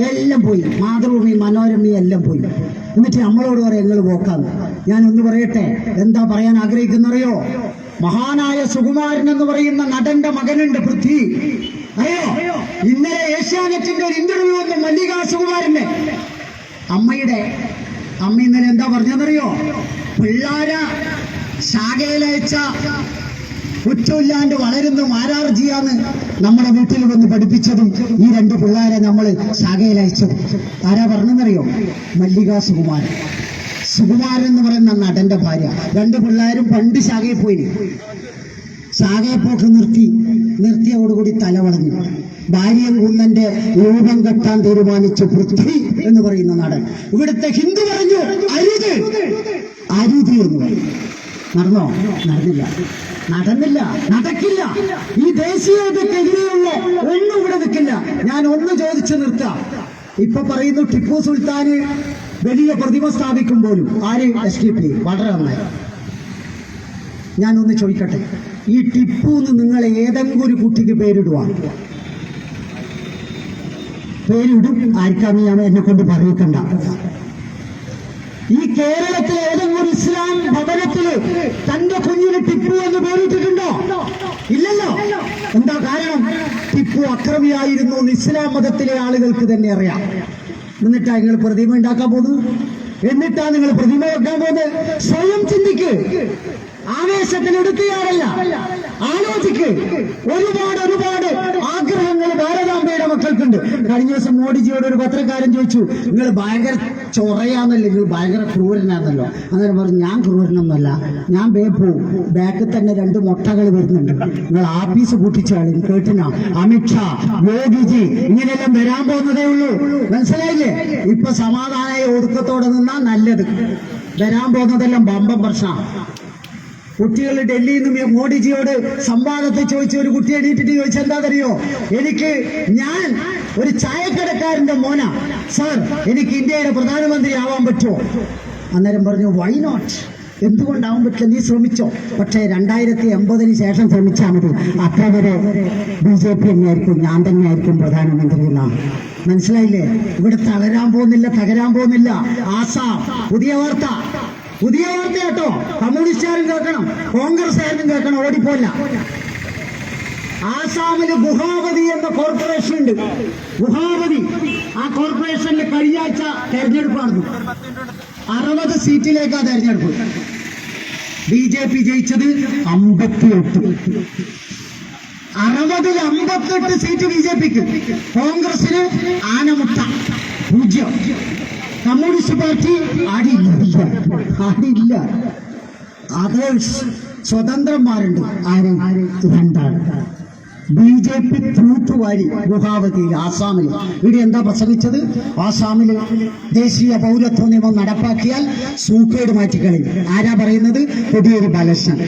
എല്ലാം പോയി. മാതൃഭൂമി, മനോരമയും എല്ലാം പോയി. എന്നിട്ട് നമ്മളോട് പറയാം ഞങ്ങൾ പോക്കാന്ന്. ഞാനൊന്ന് പറയട്ടെ, എന്താ പറയാൻ ആഗ്രഹിക്കുന്നറിയോ? മഹാനായ സുകുമാരൻ എന്ന് പറയുന്ന നടന്റെ മകനുണ്ട്, പൃഥ്വി. അറിയോ? ഇന്നലെ ഏഷ്യാനെറ്റിന്റെ ഒരു ഇന്റർവ്യൂ വന്നു മല്ലിക സുകുമാരന്റെ അമ്മ ഇന്നലെ എന്താ പറഞ്ഞതെന്നറിയോ? പിള്ളാര ശാഖയിലയച്ച കുറ്റമില്ലാണ്ട് വളരുന്ന മാരാർജിയാന്ന് നമ്മുടെ വീട്ടിൽ വന്ന് പഠിപ്പിച്ചതും ഈ 2 പിള്ളേരെ നമ്മൾ ശാഖയിലയച്ചു. ആരാ പറഞ്ഞെന്നറിയോ? മല്ലിക സുകുമാരൻ. സുകുമാരൻ എന്ന് പറയുന്ന നടന്റെ ഭാര്യ. 2 പിള്ളേരും പണ്ട് ശാഖയിൽ പോയി. ശാഖയെ പോക്ക് നിർത്തിയോടുകൂടി തല വളഞ്ഞു. ഭാര്യയും കുന്നന്റെ രൂപം കെട്ടാൻ തീരുമാനിച്ചു പൃഥ്വി എന്ന് പറയുന്ന നടൻ. ഇവിടുത്തെ ഹിന്ദു പറഞ്ഞു അരുത് എന്ന് പറഞ്ഞു. നടക്കില്ല. ഈ ദേശീയതക്കെതിരെയുള്ള ഒന്നും ഇവിടെ നിൽക്കില്ല. ഞാൻ ഒന്ന് ചോദിച്ചു നിർത്താം. ഇപ്പൊ പറയുന്നു ടിപ്പു സുൽത്താന് വലിയ പ്രതിമ സ്ഥാപിക്കും പോലും. ആര്? SDP. വളരെ നന്നായി. ഞാനൊന്ന് ചോദിക്കട്ടെ, ഈ ടിപ്പു എന്ന് നിങ്ങൾ ഏതെങ്കിലും ഒരു കുട്ടിക്ക് പേരിടുക? പേരിടും. ആർക്കാന്ന് ഞാൻ എന്നെ കൊണ്ട് പറയിക്കണ്ട. ഈ കേരളത്തിലെ ഏതെങ്കിലും ഒരു ഇസ്ലാം ഭവനത്തില് തന്റെ കുഞ്ഞിന് ടിപ്പു എന്ന് പേരിട്ടിട്ടുണ്ടോ? ഇല്ലല്ലോ. എന്താ കാരണം? ടിപ്പു അക്രമിയായിരുന്നു എന്ന് ഇസ്ലാം മതത്തിലെ ആളുകൾക്ക് തന്നെ അറിയാം. എന്നിട്ടാ നിങ്ങൾ പ്രതിമ ഉണ്ടാക്കാൻ പോകുന്നത്? എന്നിട്ടാ നിങ്ങൾ പ്രതിമ വെക്കാൻ പോകുന്നത്? സ്വയം ചിന്തിക്ക്. ആവേശത്തിനെടുക്കുകയാണല്ല, ആലോചിക്ക്. ഒരുപാട് ആഗ്രഹങ്ങൾ ഭാരതാംബയുടെ മക്കൾക്കുണ്ട്. കഴിഞ്ഞ ദിവസം മോഡിജിയോട് ഒരു പത്രക്കാരൻ ചോദിച്ചു, നിങ്ങൾ ഭയങ്കര ചൊറയാന്നല്ലോ, നിങ്ങൾ ഭയങ്കര ക്രൂരനാന്നല്ലോ. അങ്ങനെ പറഞ്ഞു, ഞാൻ ക്രൂരനൊന്നല്ല, ഞാൻ ബാക്കിൽ തന്നെ 2 മുട്ടകൾ വരുന്നുണ്ട്. നിങ്ങൾ ആഫീസ് കൂട്ടിച്ചാളി. കേട്ടിനാ? അമിത്ഷാ, യോഗിജി ഇങ്ങനെയെല്ലാം വരാൻ പോകുന്നതേ ഉള്ളൂ. മനസ്സിലായില്ലേ? ഇപ്പൊ സമാധാനമായ ഒടുക്കത്തോടെ നിന്നാ നല്ലത്. വരാൻ പോകുന്നതെല്ലാം ബമ്പം പ്രശ്നം. കുട്ടികൾ ഡൽഹിയിൽ നിന്ന് മോഡിജിയോട് സംവാദത്തെ ചോദിച്ച ഒരു കുട്ടി എണീറ്റിട്ട് ചോദിച്ചെന്താണെന്നറിയോ? ഞാൻ ഒരു ചായക്കടക്കാരന്റെ മോന സാർ, എനിക്ക് ഇന്ത്യയുടെ പ്രധാനമന്ത്രി ആവാൻ പറ്റുമോ? അന്നേരം പറഞ്ഞു, വൈ നോട്ട്? എന്തുകൊണ്ടാവാൻ പറ്റില്ല? നീ ശ്രമിച്ചോ. പക്ഷേ 2080 ശേഷം ശ്രമിച്ചാൽ മതി. അത്ര വരെ BJP തന്നെയായിരിക്കും, ഞാൻ തന്നെയായിരിക്കും പ്രധാനമന്ത്രി എന്നാണ്. മനസ്സിലായില്ലേ? ഇവിടെ തകരാൻ പോകുന്നില്ല. ആസാം പുതിയ വാർത്ത കേട്ടോ. കമ്മ്യൂണിസ്റ്റുകാരും കേൾക്കണം, കോൺഗ്രസ്സുകാരും കേൾക്കണം. ഓടിപ്പോല്ല. ആസാമില് ഗുഹാവതി എന്ന കോർപ്പറേഷൻ ഉണ്ട്. ഗുഹാവതി ആ കോർപ്പറേഷനിൽ കഴിഞ്ഞ ആഴ്ച തെരഞ്ഞെടുപ്പ് നടന്നു. 60 സീറ്റിലേക്കാ തെരഞ്ഞെടുപ്പ്. BJP ജയിച്ചത് 58. 60-ൽ 58 സീറ്റ് BJPക്ക്. കോൺഗ്രസിന് ആനമുട്ട 0. കമ്മ്യൂണിസ്റ്റ് പാർട്ടി ആടിയില്ല. അതേഴ്സ് സ്വതന്ത്രന്മാരുണ്ട്. ആര്? 2. BJP തൂത്തുവാരി ഗുഹാവതിയിൽ, ആസാമിൽ. ഇവിടെ എന്താ പ്രസംഗിച്ചത്? ആസാമിൽ ദേശീയ പൗരത്വ നിയമം നടപ്പാക്കിയാൽ സൂക്കേട് മാറ്റിക്കളയും. ആരാ പറയുന്നത്? കൊടിയേരി ബാലകൃഷ്ണൻ.